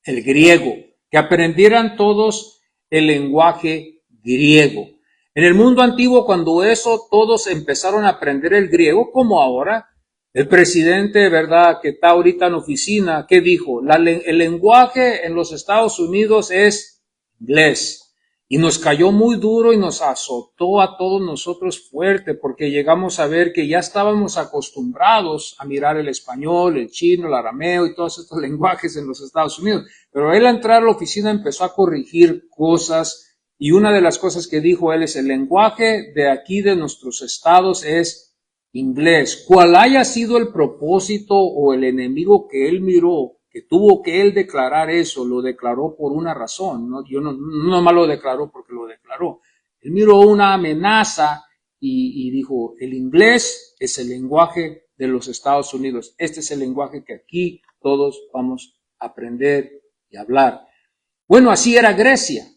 el griego, que aprendieran todos el lenguaje griego. En el mundo antiguo, cuando todos empezaron a aprender el griego, como ahora, el presidente, ¿verdad?, que está ahorita en oficina, ¿qué dijo? El lenguaje en los Estados Unidos es inglés. Y nos cayó muy duro y nos azotó a todos nosotros fuerte, porque llegamos a ver que ya estábamos acostumbrados a mirar el español, el chino, el arameo y todos estos lenguajes en los Estados Unidos. Pero él al entrar a la oficina empezó a corregir cosas, y una de las cosas que dijo él es: el lenguaje de aquí de nuestros estados es inglés. Cual haya sido el propósito o el enemigo que él miró, que tuvo que él declarar eso, lo declaró por una razón, ¿no? Yo no nomás lo declaró porque lo declaró. Él miró una amenaza y dijo: el inglés es el lenguaje de los Estados Unidos. Este es el lenguaje que aquí todos vamos a aprender y hablar. Bueno, así era Grecia.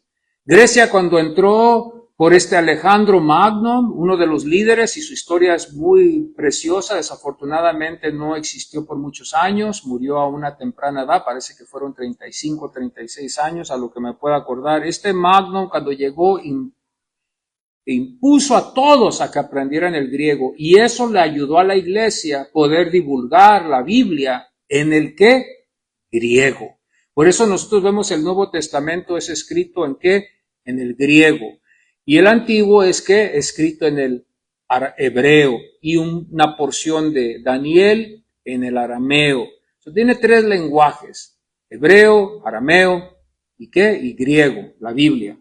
Grecia, cuando entró por Alejandro Magno, uno de los líderes, y su historia es muy preciosa, desafortunadamente no existió por muchos años, murió a una temprana edad, parece que fueron 35, 36 años, a lo que me puedo acordar. Magno, cuando llegó, impuso a todos a que aprendieran el griego, y eso le ayudó a la iglesia a poder divulgar la Biblia en el ¿qué? Griego. Por eso nosotros vemos el Nuevo Testamento es escrito ¿en qué? En el griego. Y el Antiguo es ¿qué? Escrito en el hebreo, y una porción de Daniel en el arameo. Entonces, tiene 3 lenguajes: hebreo, arameo y ¿qué? Y griego, la Biblia.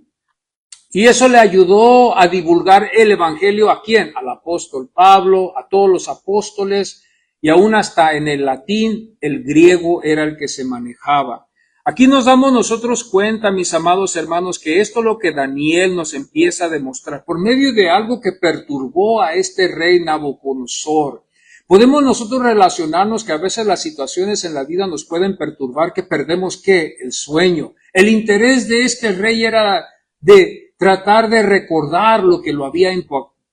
Y eso le ayudó a divulgar el evangelio ¿a quién? Al apóstol Pablo, a todos los apóstoles, y aún hasta en el latín el griego era el que se manejaba. Aquí nos damos nosotros cuenta, mis amados hermanos, que esto es lo que Daniel nos empieza a demostrar por medio de algo que perturbó a este rey Nabucodonosor. Podemos nosotros relacionarnos que a veces las situaciones en la vida nos pueden perturbar, que perdemos ¿qué? El sueño. El interés de este rey era de tratar de recordar lo que lo había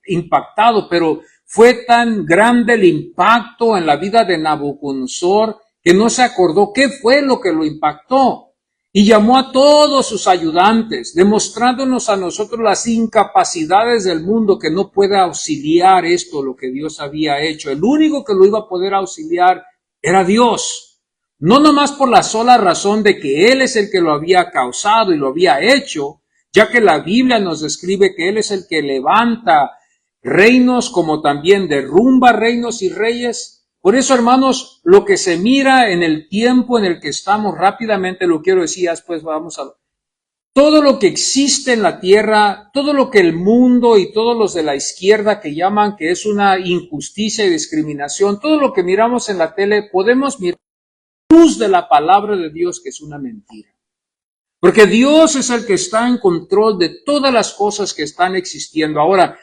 impactado, pero fue tan grande el impacto en la vida de Nabucodonosor que no se acordó qué fue lo que lo impactó, y llamó a todos sus ayudantes, demostrándonos a nosotros las incapacidades del mundo, que no puede auxiliar esto, lo que Dios había hecho. El único que lo iba a poder auxiliar era Dios, no nomás por la sola razón de que Él es el que lo había causado y lo había hecho, ya que la Biblia nos describe que Él es el que levanta reinos, como también derrumba reinos y reyes. Por eso, hermanos, lo que se mira en el tiempo en el que estamos, rápidamente lo quiero decir, después vamos a... Todo lo que existe en la tierra, todo lo que el mundo y todos los de la izquierda que llaman que es una injusticia y discriminación, todo lo que miramos en la tele, podemos mirar a la luz de la palabra de Dios, que es una mentira. Porque Dios es el que está en control de todas las cosas que están existiendo. Ahora,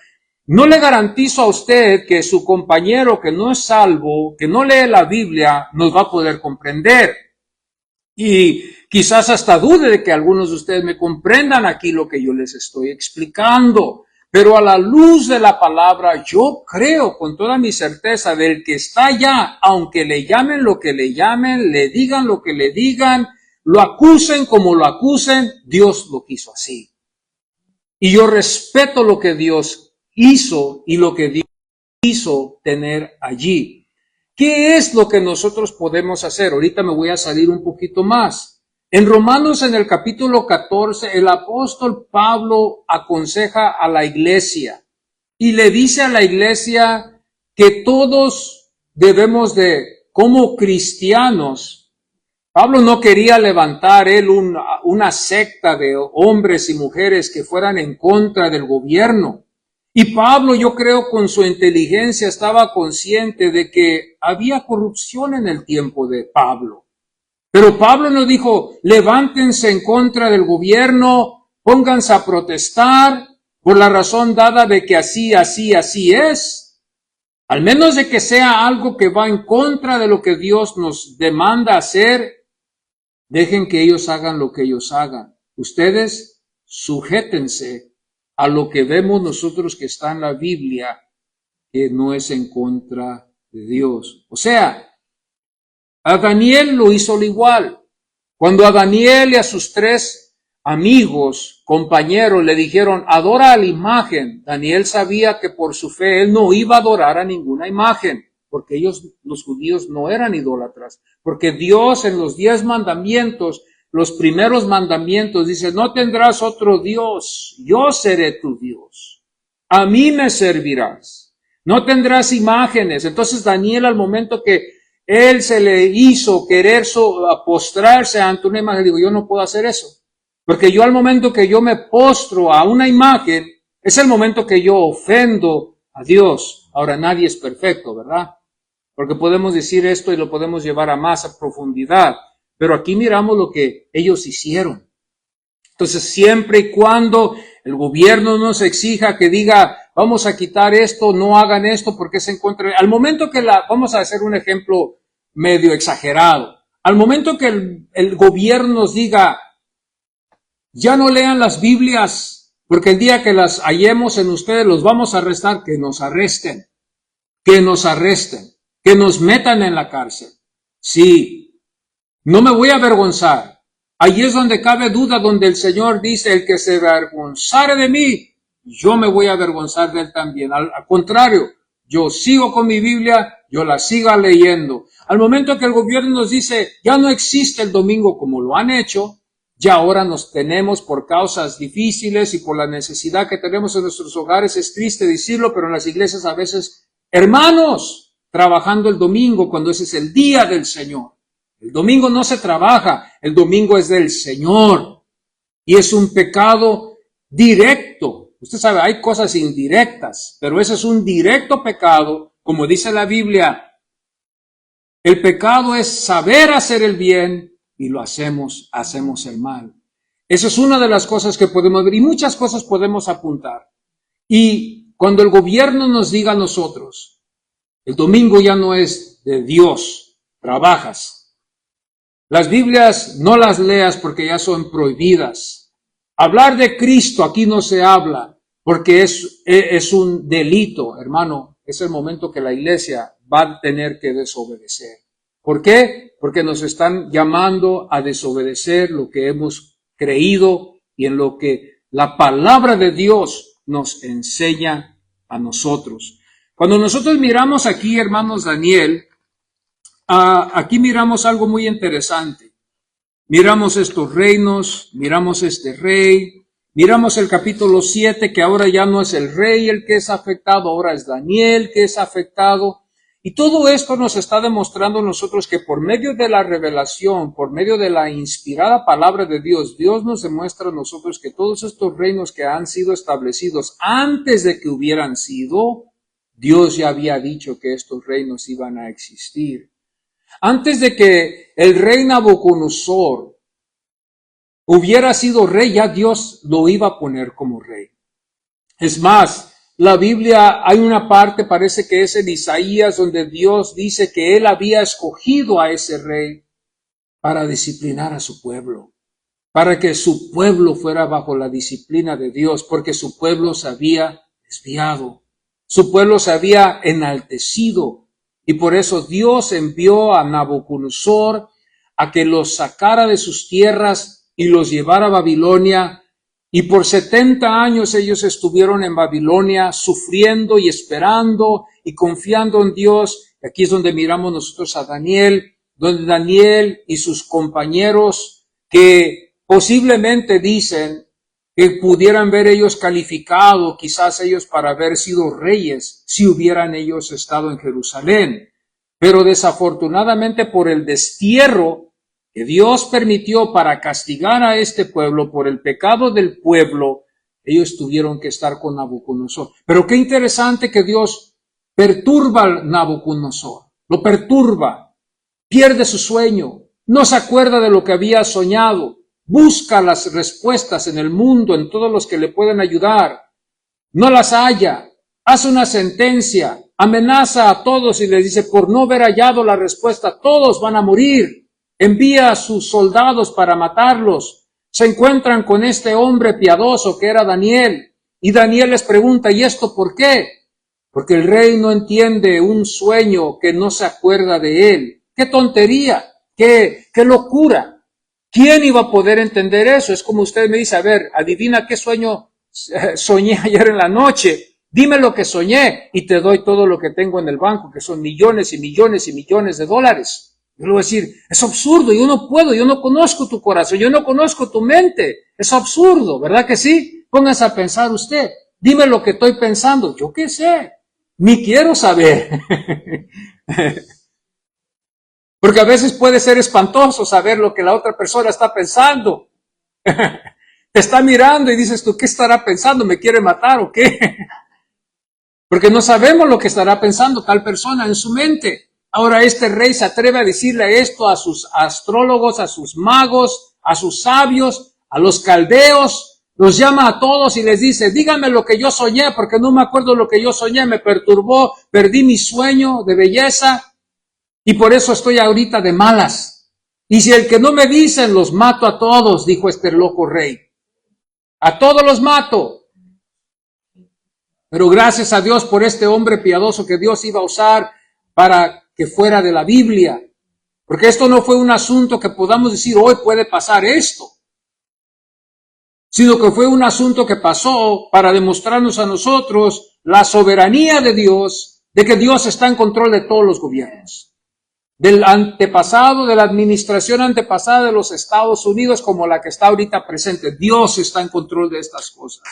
no le garantizo a usted que su compañero que no es salvo, que no lee la Biblia, nos va a poder comprender. Y quizás hasta dude de que algunos de ustedes me comprendan aquí lo que yo les estoy explicando. Pero a la luz de la palabra, yo creo con toda mi certeza del que está allá, aunque le llamen lo que le llamen, le digan lo que le digan, lo acusen como lo acusen, Dios lo quiso así. Y yo respeto lo que Dios hizo y lo que Dios quiso tener allí. ¿Qué es lo que nosotros podemos hacer? Ahorita me voy a salir un poquito más. En Romanos, en el capítulo 14, el apóstol Pablo aconseja a la iglesia y le dice a la iglesia que todos debemos de, como cristianos, Pablo no quería levantar él una secta de hombres y mujeres que fueran en contra del gobierno. Y Pablo, yo creo, con su inteligencia estaba consciente de que había corrupción en el tiempo de Pablo. Pero Pablo no dijo: levántense en contra del gobierno, pónganse a protestar por la razón dada de que así es. Al menos de que sea algo que va en contra de lo que Dios nos demanda hacer, dejen que ellos hagan lo que ellos hagan. Ustedes sujétense a lo que vemos nosotros que está en la Biblia, que no es en contra de Dios. O sea, a Daniel lo hizo igual. Cuando a Daniel y a sus 3 amigos, compañeros, le dijeron, adora a la imagen, Daniel sabía que por su fe él no iba a adorar a ninguna imagen, porque ellos, los judíos, no eran idólatras, porque Dios en los 10 mandamientos, los primeros mandamientos, dice, no tendrás otro Dios, yo seré tu Dios, a mí me servirás, no tendrás imágenes. Entonces Daniel, al momento que él se le hizo querer postrarse ante una imagen, digo, yo no puedo hacer eso, porque yo al momento que yo me postro a una imagen, es el momento que yo ofendo a Dios. Ahora, nadie es perfecto, ¿verdad? Porque podemos decir esto y lo podemos llevar a más a profundidad, pero aquí miramos lo que ellos hicieron. Entonces, siempre y cuando el gobierno nos exija que diga, vamos a quitar esto, no hagan esto porque se encuentra, al momento que vamos a hacer un ejemplo medio exagerado, al momento que el gobierno nos diga, ya no lean las Biblias, porque el día que las hallemos en ustedes los vamos a arrestar, que nos arresten, que nos metan en la cárcel. Sí, no me voy a avergonzar. Allí es donde cabe duda, donde el Señor dice, el que se avergonzare de mí, yo me voy a avergonzar de él también. Al contrario, yo sigo con mi Biblia, yo la siga leyendo. Al momento que el gobierno nos dice, ya no existe el domingo como lo han hecho, ya ahora nos tenemos por causas difíciles y por la necesidad que tenemos en nuestros hogares. Es triste decirlo, pero en las iglesias a veces, hermanos, trabajando el domingo cuando ese es el día del Señor. El domingo no se trabaja, el domingo es del Señor y es un pecado directo. Usted sabe, hay cosas indirectas, pero ese es un directo pecado. Como dice la Biblia, el pecado es saber hacer el bien y lo hacemos el mal. Esa es una de las cosas que podemos ver y muchas cosas podemos apuntar. Y cuando el gobierno nos diga a nosotros, el domingo ya no es de Dios, trabajas. Las Biblias no las leas porque ya son prohibidas. Hablar de Cristo aquí no se habla porque es un delito, hermano. Es el momento que la iglesia va a tener que desobedecer. ¿Por qué? Porque nos están llamando a desobedecer lo que hemos creído y en lo que la palabra de Dios nos enseña a nosotros. Cuando nosotros miramos aquí, hermanos, Daniel, aquí miramos algo muy interesante. Miramos estos reinos, miramos este rey, miramos el capítulo 7, que ahora ya no es el rey el que es afectado, ahora es Daniel que es afectado. Y todo esto nos está demostrando a nosotros que por medio de la revelación, por medio de la inspirada palabra de Dios, Dios nos demuestra a nosotros que todos estos reinos que han sido establecidos antes de que hubieran sido, Dios ya había dicho que estos reinos iban a existir. Antes de que el rey Nabucodonosor hubiera sido rey, ya Dios lo iba a poner como rey. Es más, la Biblia, hay una parte, parece que es en Isaías, donde Dios dice que él había escogido a ese rey para disciplinar a su pueblo, para que su pueblo fuera bajo la disciplina de Dios, porque su pueblo se había desviado, su pueblo se había enaltecido. Y por eso Dios envió a Nabucodonosor a que los sacara de sus tierras y los llevara a Babilonia. Y por 70 años ellos estuvieron en Babilonia sufriendo y esperando y confiando en Dios. Aquí es donde miramos nosotros a Daniel, donde Daniel y sus compañeros que posiblemente dicen que pudieran ver ellos calificado, quizás ellos para haber sido reyes, si hubieran ellos estado en Jerusalén. Pero desafortunadamente por el destierro que Dios permitió para castigar a este pueblo, por el pecado del pueblo, ellos tuvieron que estar con Nabucodonosor. Pero qué interesante que Dios perturba a Nabucodonosor, lo perturba, pierde su sueño, no se acuerda de lo que había soñado, busca las respuestas en el mundo, en todos los que le pueden ayudar, no las halla, hace una sentencia, amenaza a todos y les dice, por no haber hallado la respuesta, todos van a morir. Envía a sus soldados para matarlos. Se encuentran con este hombre piadoso que era Daniel. Y Daniel les pregunta, ¿y esto por qué? Porque el rey no entiende un sueño que no se acuerda de él. ¡Qué tontería! ¡Qué locura! ¿Quién iba a poder entender eso? Es como usted me dice, a ver, adivina qué sueño soñé ayer en la noche. Dime lo que soñé y te doy todo lo que tengo en el banco, que son millones y millones y millones de dólares. Yo le voy a decir, es absurdo, yo no puedo, yo no conozco tu corazón, yo no conozco tu mente. Es absurdo, ¿verdad que sí? Póngase a pensar usted. Dime lo que estoy pensando. Yo qué sé, ni quiero saber. Porque a veces puede ser espantoso saber lo que la otra persona está pensando. Te está mirando y dices tú, ¿qué estará pensando? ¿Me quiere matar o qué? Porque no sabemos lo que estará pensando tal persona en su mente. Ahora este rey se atreve a decirle esto a sus astrólogos, a sus magos, a sus sabios, a los caldeos. Los llama a todos y les dice, díganme lo que yo soñé, porque no me acuerdo lo que yo soñé, me perturbó, perdí mi sueño de belleza. Y por eso estoy ahorita de malas. Y si el que no me dicen, los mato a todos, dijo este loco rey. A todos los mato. Pero gracias a Dios por este hombre piadoso que Dios iba a usar para que fuera de la Biblia. Porque esto no fue un asunto que podamos decir, hoy puede pasar esto. Sino que fue un asunto que pasó para demostrarnos a nosotros la soberanía de Dios, de que Dios está en control de todos los gobiernos. Del antepasado, de la administración antepasada de los Estados Unidos como la que está ahorita presente. Dios está en control de estas cosas.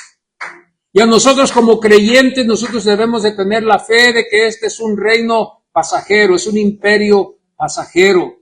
Y a nosotros como creyentes, nosotros debemos de tener la fe de que este es un reino pasajero, es un imperio pasajero.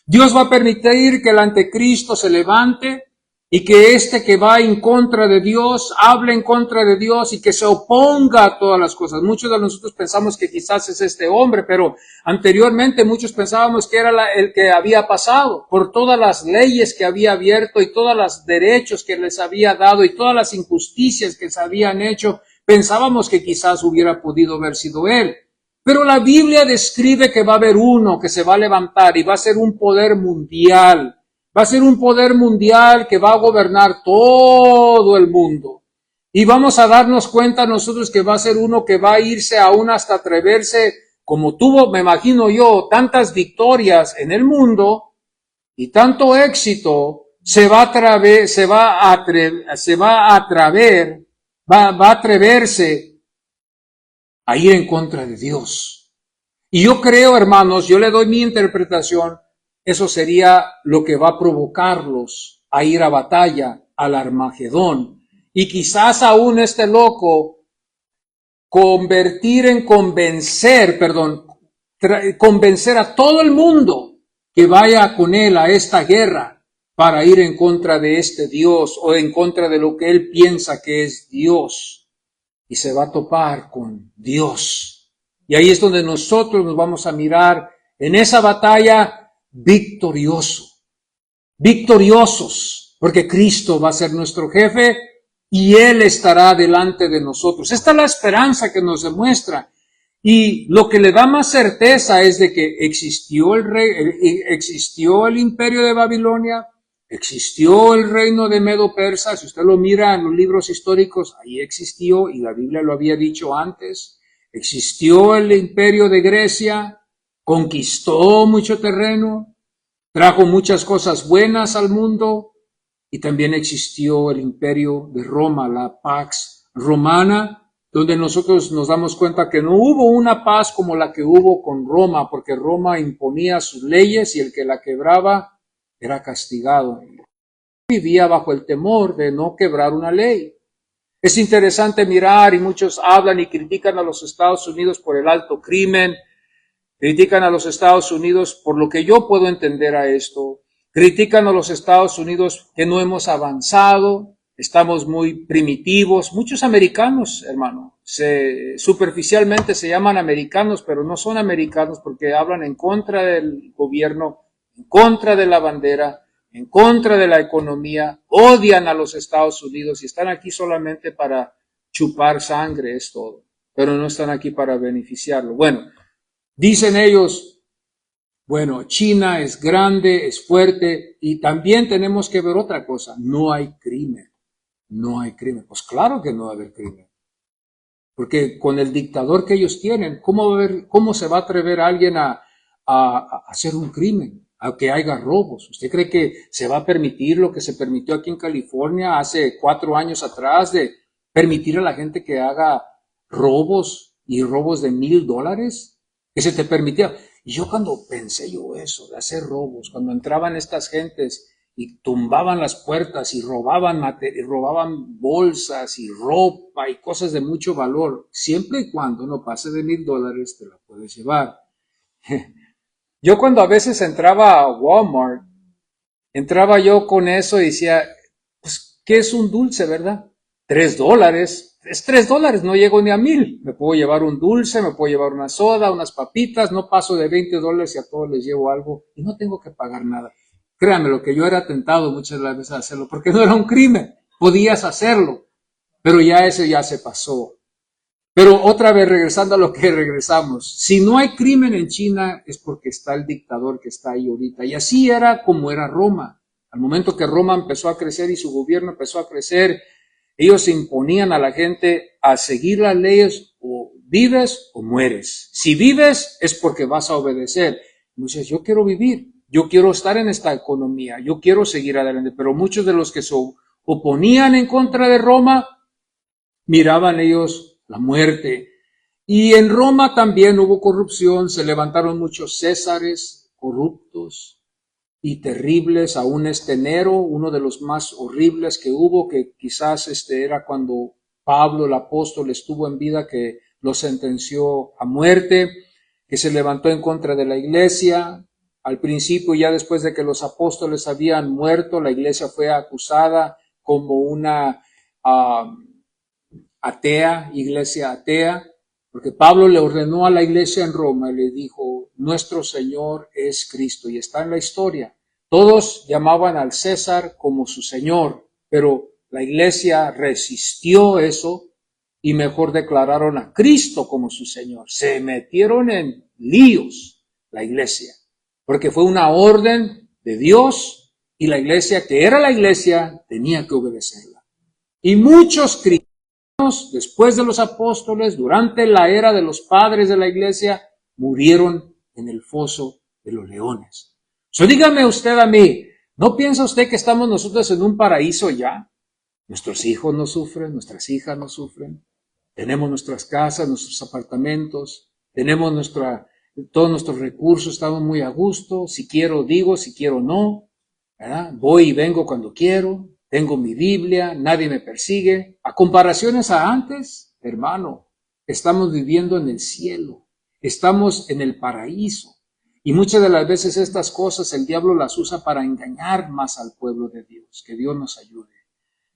Dios va a permitir que el anticristo se levante y que este que va en contra de Dios, hable en contra de Dios y que se oponga a todas las cosas. Muchos de nosotros pensamos que quizás es este hombre, pero anteriormente muchos pensábamos que era el que había pasado por todas las leyes que había abierto y todos los derechos que les había dado y todas las injusticias que se habían hecho. Pensábamos que quizás hubiera podido haber sido él. Pero la Biblia describe que va a haber uno que se va a levantar y va a ser un poder mundial. Va a ser un poder mundial que va a gobernar todo el mundo. Y vamos a darnos cuenta nosotros que va a ser uno que va a irse aún hasta atreverse, como tuvo, me imagino yo, tantas victorias en el mundo y tanto éxito, va a atreverse a ir en contra de Dios. Y yo creo, hermanos, yo le doy mi interpretación, eso sería lo que va a provocarlos a ir a batalla, al Armagedón. Y quizás aún este loco convencer a todo el mundo que vaya con él a esta guerra para ir en contra de este Dios o en contra de lo que él piensa que es Dios. Y se va a topar con Dios. Y ahí es donde nosotros nos vamos a mirar en esa batalla victoriosos, porque Cristo va a ser nuestro jefe y Él estará delante de nosotros. Esta es la esperanza que nos demuestra. Y lo que le da más certeza es de que existió el imperio de Babilonia, existió el reino de Medo-Persa. Si usted lo mira en los libros históricos, ahí existió y la Biblia lo había dicho antes. Existió el imperio de Grecia, conquistó mucho terreno, trajo muchas cosas buenas al mundo y también existió el imperio de Roma, la Pax Romana, donde nosotros nos damos cuenta que no hubo una paz como la que hubo con Roma, porque Roma imponía sus leyes y el que la quebraba era castigado. Vivía bajo el temor de no quebrar una ley. Es interesante mirar y muchos hablan y critican a los Estados Unidos por el alto crimen, critican a los Estados Unidos por lo que yo puedo entender a esto, critican a los Estados Unidos que no hemos avanzado, estamos muy primitivos. Muchos americanos, hermano, superficialmente se llaman americanos, pero no son americanos porque hablan en contra del gobierno, en contra de la bandera, en contra de la economía, odian a los Estados Unidos y están aquí solamente para chupar sangre, es todo, pero no están aquí para beneficiarlo. Bueno, dicen ellos, bueno, China es grande, es fuerte, y también tenemos que ver otra cosa, no hay crimen, no hay crimen. Pues claro que no va a haber crimen, porque con el dictador que ellos tienen, ¿cómo se va a atrever alguien a hacer un crimen? a que haya robos. ¿Usted cree que se va a permitir lo que se permitió aquí en California hace 4 años atrás de permitir a la gente que haga robos y robos de $1,000? Que se te permitía. Y yo cuando pensé yo eso, de hacer robos, cuando entraban estas gentes y tumbaban las puertas y robaban bolsas y ropa y cosas de mucho valor, siempre y cuando no pase de $1,000 te la puedes llevar. Yo cuando a veces entraba a Walmart, entraba yo con eso y decía, pues, ¿qué es un dulce, verdad? $3. Es $3, no llego ni a 1,000. Me puedo llevar un dulce, me puedo llevar una soda, unas papitas, no paso de $20 y a todos les llevo algo y no tengo que pagar nada. Créanme, lo que yo era tentado muchas de las veces a hacerlo, porque no era un crimen, podías hacerlo, pero ya eso ya se pasó. Pero otra vez, regresando a lo que regresamos, si no hay crimen en China es porque está el dictador que está ahí ahorita. Y así era como era Roma. Al momento que Roma empezó a crecer y su gobierno empezó a crecer, ellos se imponían a la gente a seguir las leyes, o vives o mueres. Si vives es porque vas a obedecer. Entonces, yo quiero vivir, yo quiero estar en esta economía, yo quiero seguir adelante. Pero muchos de los que se oponían en contra de Roma, miraban ellos la muerte. Y en Roma también hubo corrupción, se levantaron muchos césares corruptos y terribles, aún Nero, uno de los más horribles que hubo, que quizás era cuando Pablo el apóstol estuvo en vida, que lo sentenció a muerte, que se levantó en contra de la iglesia. Al principio, ya después de que los apóstoles habían muerto, la iglesia fue acusada como una iglesia atea, porque Pablo le ordenó a la iglesia en Roma y le dijo, nuestro Señor es Cristo, y está en la historia. Todos llamaban al César como su Señor, pero la iglesia resistió eso y mejor declararon a Cristo como su Señor. Se metieron en líos la iglesia, porque fue una orden de Dios y la iglesia, que era la iglesia, tenía que obedecerla. Y muchos cristianos, después de los apóstoles, durante la era de los padres de la iglesia, murieron en el foso de los leones. Dígame usted a mí, ¿no piensa usted que estamos nosotros en un paraíso ya? Nuestros hijos no sufren, nuestras hijas no sufren, tenemos nuestras casas, nuestros apartamentos, tenemos todos nuestros recursos, estamos muy a gusto, si quiero digo, si quiero no, ¿verdad? Voy y vengo cuando quiero, tengo mi Biblia, nadie me persigue. A comparaciones a antes, hermano, estamos viviendo en el cielo, estamos en el paraíso. Y muchas de las veces estas cosas el diablo las usa para engañar más al pueblo de Dios. Que Dios nos ayude.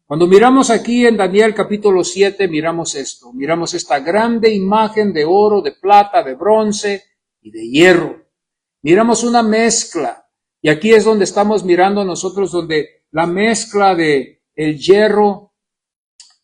Cuando miramos aquí en Daniel capítulo 7, miramos esto. Miramos esta grande imagen de oro, de plata, de bronce y de hierro. Miramos una mezcla. Y aquí es donde estamos mirando nosotros, donde la mezcla de el hierro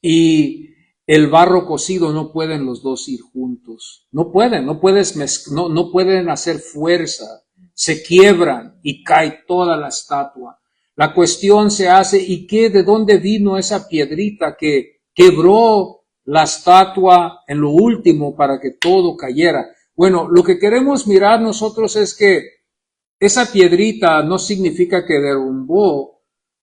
y el barro cocido no pueden los dos ir juntos. No pueden, no pueden hacer fuerza. Se quiebran y cae toda la estatua. La cuestión se hace, ¿y de dónde vino esa piedrita que quebró la estatua en lo último para que todo cayera? Bueno, lo que queremos mirar nosotros es que esa piedrita no significa que derrumbó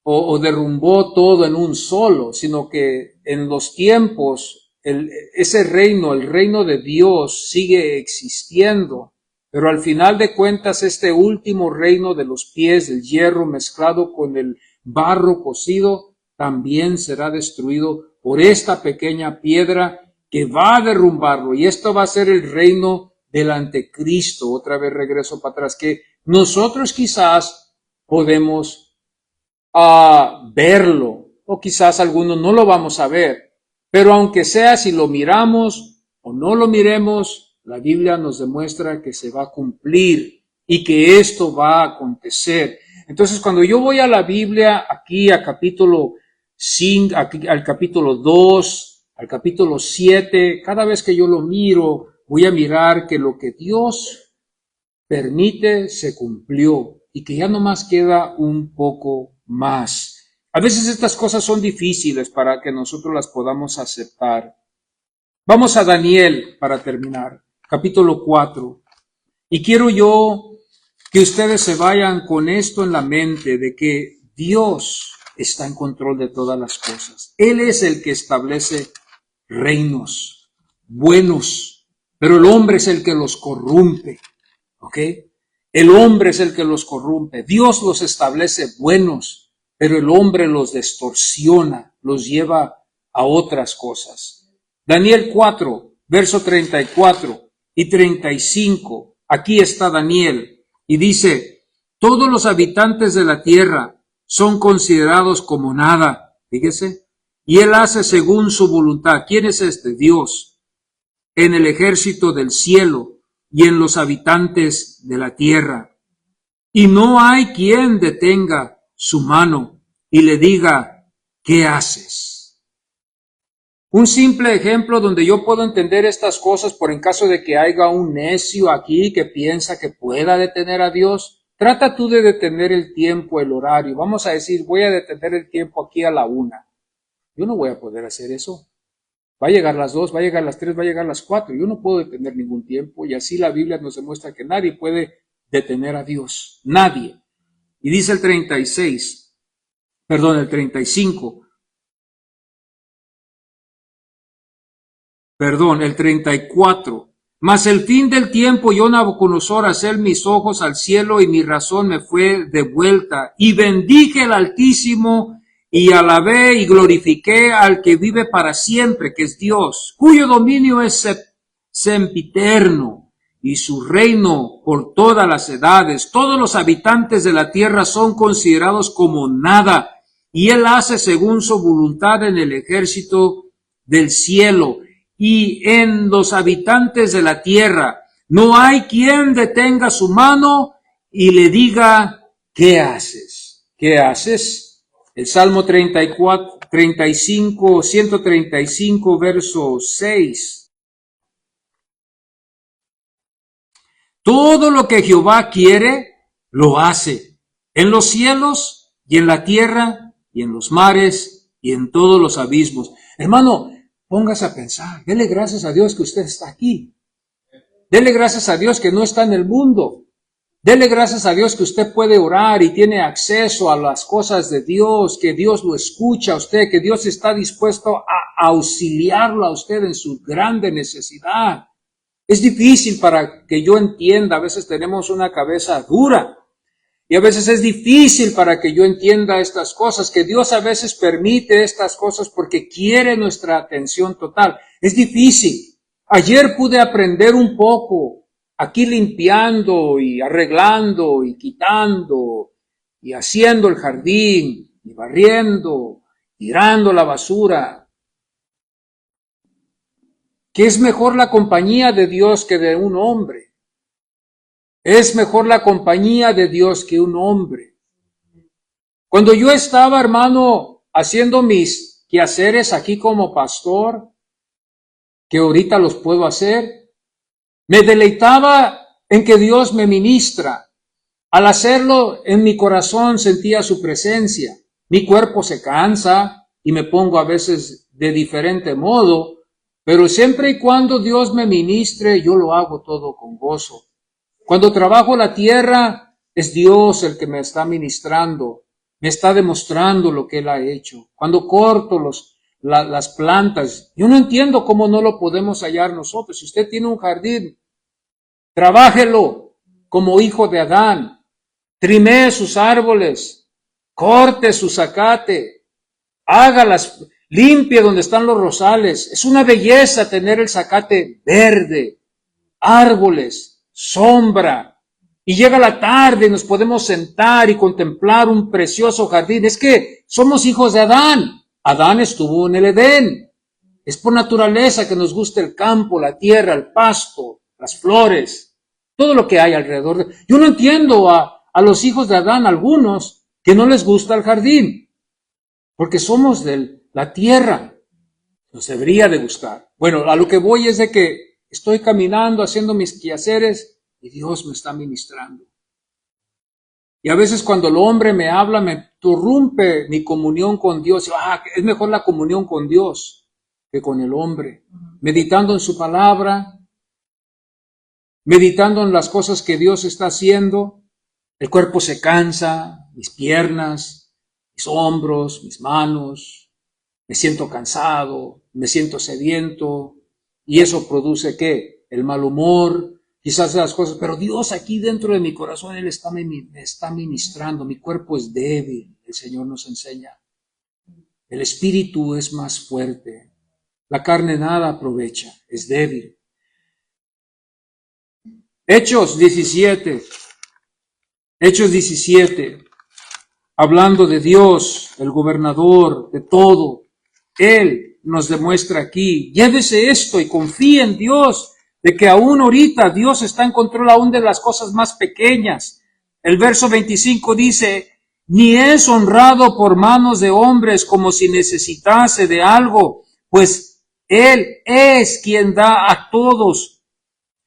o derrumbó todo en un solo, sino que en los tiempos ese reino, el reino de Dios, sigue existiendo. Pero al final de cuentas, este último reino de los pies, del hierro mezclado con el barro cocido, también será destruido por esta pequeña piedra que va a derrumbarlo. Y esto va a ser el reino del anticristo. Otra vez regreso para atrás, que nosotros quizás podemos verlo, o quizás algunos no lo vamos a ver, pero aunque sea, si lo miramos o no lo miremos, la Biblia nos demuestra que se va a cumplir y que esto va a acontecer. Entonces, cuando yo voy a la Biblia, aquí a capítulo 5, aquí al capítulo 2, al capítulo 7, cada vez que yo lo miro, voy a mirar que lo que Dios permite se cumplió y que ya nomás queda un poco más. A veces estas cosas son difíciles para que nosotros las podamos aceptar. Vamos a Daniel para terminar, capítulo 4. Y quiero yo Que ustedes se vayan con esto en la mente de que Dios está en control de todas las cosas. Él es el que establece reinos buenos, pero el hombre es el que los corrompe, ¿ok? El hombre es el que los corrompe. Dios los establece buenos, pero el hombre los distorsiona, los lleva a otras cosas. Daniel 4, verso 34 y 35. Aquí está Daniel y dice, todos los habitantes de la tierra son considerados como nada. Fíjese. Y él hace según su voluntad. ¿Quién es este? Dios. En el ejército del cielo y en los habitantes de la tierra. Y no hay quien detenga su mano y le diga, ¿qué haces? Un simple ejemplo donde yo puedo entender estas cosas por en caso de que haya un necio aquí que piensa que pueda detener a Dios. Trata tú de detener el tiempo, el horario. Vamos a decir, voy a detener el tiempo aquí a la 1. Yo no voy a poder hacer eso. Va a llegar las 2, va a llegar las 3, va a llegar las 4. Yo no puedo detener ningún tiempo. Y así la Biblia nos demuestra que nadie puede detener a Dios. Nadie. Y dice el 35. El 34. Mas el fin del tiempo, yo Nabucodonosor, alcé mis ojos al cielo y mi razón me fue devuelta. Y bendije al Altísimo y alabé y glorifiqué al que vive para siempre, que es Dios, cuyo dominio es sempiterno y su reino por todas las edades. Todos los habitantes de la tierra son considerados como nada, y él hace según su voluntad en el ejército del cielo y en los habitantes de la tierra. No hay quien detenga su mano y le diga, ¿qué haces? ¿Qué haces? El Salmo 135, verso 6. Todo lo que Jehová quiere, lo hace, en los cielos y en la tierra y en los mares y en todos los abismos. Hermano, póngase a pensar, dele gracias a Dios que usted está aquí. Dele gracias a Dios que no está en el mundo. Dele gracias a Dios que usted puede orar y tiene acceso a las cosas de Dios, que Dios lo escucha a usted, que Dios está dispuesto a auxiliarlo a usted en su grande necesidad. Es difícil para que yo entienda, a veces tenemos una cabeza dura y a veces es difícil para que yo entienda estas cosas, que Dios a veces permite estas cosas porque quiere nuestra atención total. Es difícil. Ayer pude aprender un poco, aquí limpiando y arreglando y quitando y haciendo el jardín y barriendo, tirando la basura, que es mejor la compañía de Dios que de un hombre. Es mejor la compañía de Dios que un hombre. Cuando yo estaba, hermano, haciendo mis quehaceres aquí como pastor, que ahorita los puedo hacer, me deleitaba en que Dios me ministra. Al hacerlo, en mi corazón sentía su presencia. Mi cuerpo se cansa y me pongo a veces de diferente modo, pero siempre y cuando Dios me ministre, yo lo hago todo con gozo. Cuando trabajo la tierra, es Dios el que me está ministrando, me está demostrando lo que Él ha hecho. Cuando corto las plantas, yo no entiendo cómo no lo podemos hallar nosotros. Si usted tiene un jardín, trabájelo como hijo de Adán, trimee sus árboles, corte su zacate, hágalas, limpie donde están los rosales. Es una belleza tener el zacate verde, árboles, sombra, y llega la tarde y nos podemos sentar y contemplar un precioso jardín. Es que somos hijos de Adán. Adán estuvo en el Edén. Es por naturaleza que nos gusta el campo, la tierra, el pasto, las flores, todo lo que hay alrededor. Yo no entiendo a los hijos de Adán, algunos, que no les gusta el jardín, porque somos de la tierra. Nos debería de gustar. Bueno, a lo que voy es de que estoy caminando, haciendo mis quehaceres y Dios me está ministrando. Y a veces cuando el hombre me habla, me interrumpe mi comunión con Dios. Es mejor la comunión con Dios que con el hombre. Meditando en su palabra, meditando en las cosas que Dios está haciendo. El cuerpo se cansa, mis piernas, mis hombros, mis manos, me siento cansado, me siento sediento, y eso produce ¿qué? El mal humor, quizás las cosas, pero Dios aquí dentro de mi corazón, Él me está ministrando, mi cuerpo es débil, el Señor nos enseña. El espíritu es más fuerte, la carne nada aprovecha, es débil. Hechos 17, hablando de Dios, el gobernador de todo, Él nos demuestra aquí, llévese esto y confíe en Dios, de que aún ahorita Dios está en control aún de las cosas más pequeñas. El verso 25 dice, ni es honrado por manos de hombres como si necesitase de algo, pues Él es quien da a todos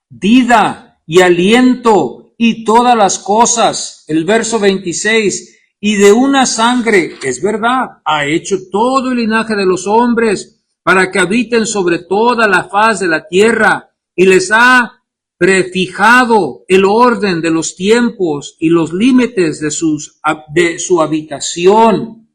vida y aliento y todas las cosas. El verso 26, y de una sangre, es verdad, ha hecho todo el linaje de los hombres para que habiten sobre toda la faz de la tierra, y les ha prefijado el orden de los tiempos y los límites de su habitación.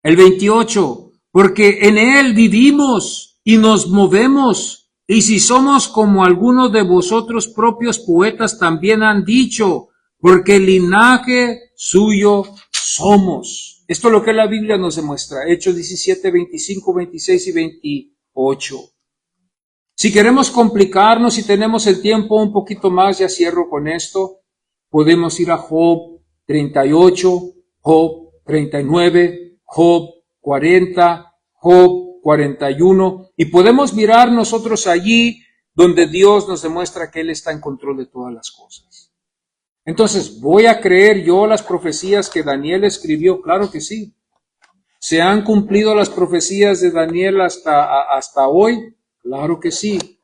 El 28, porque en Él vivimos y nos movemos, y si somos como algunos de vosotros propios poetas también han dicho, porque el linaje suyo somos. Esto es lo que la Biblia nos demuestra. Hechos 17, 25, 26 y 28. Si queremos complicarnos, si tenemos el tiempo un poquito más, ya cierro con esto, podemos ir a Job 38, Job 39, Job 40, Job 41, y podemos mirar nosotros allí donde Dios nos demuestra que Él está en control de todas las cosas. Entonces, ¿voy a creer yo las profecías que Daniel escribió? Claro que sí. ¿Se han cumplido las profecías de Daniel hasta hoy? Claro que sí.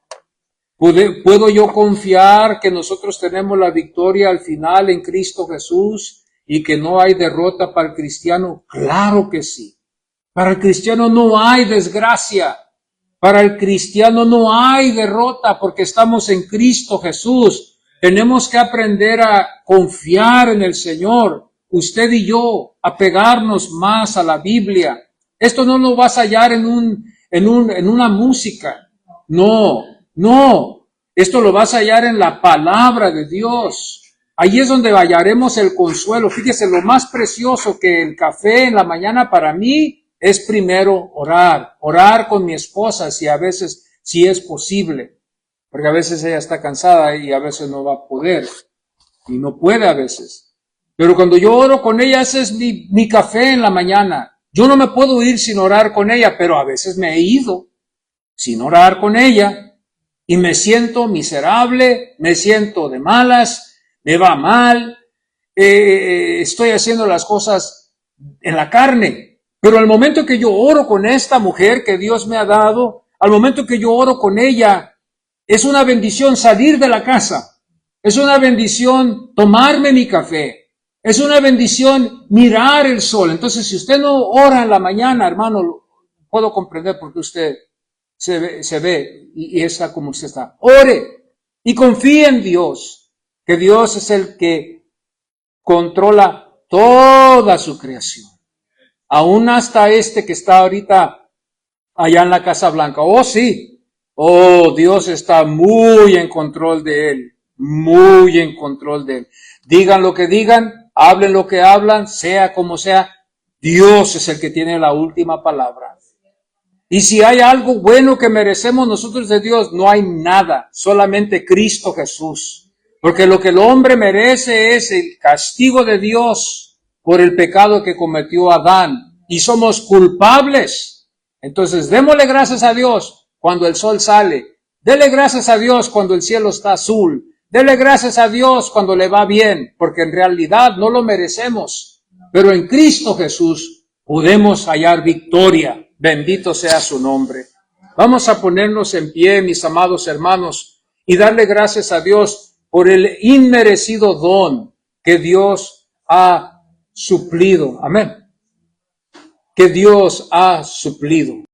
¿Puedo yo confiar que nosotros tenemos la victoria al final en Cristo Jesús y que no hay derrota para el cristiano? Claro que sí. Para el cristiano no hay desgracia. Para el cristiano no hay derrota porque estamos en Cristo Jesús. Tenemos que aprender a confiar en el Señor. Usted y yo, a pegarnos más a la Biblia. Esto no lo vas a hallar en una música. No. Esto lo vas a hallar en la palabra de Dios. Ahí es donde hallaremos el consuelo. Fíjese, lo más precioso que el café en la mañana para mí es primero orar con mi esposa, si a veces, si es posible, porque a veces ella está cansada y a veces no va a poder, y no puede a veces. Pero cuando yo oro con ella, ese es mi café en la mañana. Yo no me puedo ir sin orar con ella, pero a veces me he ido sin orar con ella y me siento miserable, me siento de malas, me va mal, estoy haciendo las cosas en la carne. Pero al momento que yo oro con esta mujer que Dios me ha dado, al momento que yo oro con ella, es una bendición salir de la casa, es una bendición tomarme mi café, es una bendición mirar el sol. Entonces, si usted no ora en la mañana, hermano, puedo comprender por qué usted se ve y está como usted está. Ore y confíe en Dios, que Dios es el que controla toda su creación. Aún hasta que está ahorita allá en la Casa Blanca. Oh, sí. Oh, Dios está muy en control de él. Muy en control de él. Digan lo que digan, hablen lo que hablan, sea como sea. Dios es el que tiene la última palabra. Y si hay algo bueno que merecemos nosotros de Dios, no hay nada, solamente Cristo Jesús. Porque lo que el hombre merece es el castigo de Dios por el pecado que cometió Adán. Y somos culpables. Entonces, démosle gracias a Dios cuando el sol sale. Dele gracias a Dios cuando el cielo está azul. Dele gracias a Dios cuando le va bien, porque en realidad no lo merecemos. Pero en Cristo Jesús podemos hallar victoria. Bendito sea su nombre. Vamos a ponernos en pie, mis amados hermanos, y darle gracias a Dios por el inmerecido don que Dios ha suplido. Amén. Que Dios ha suplido.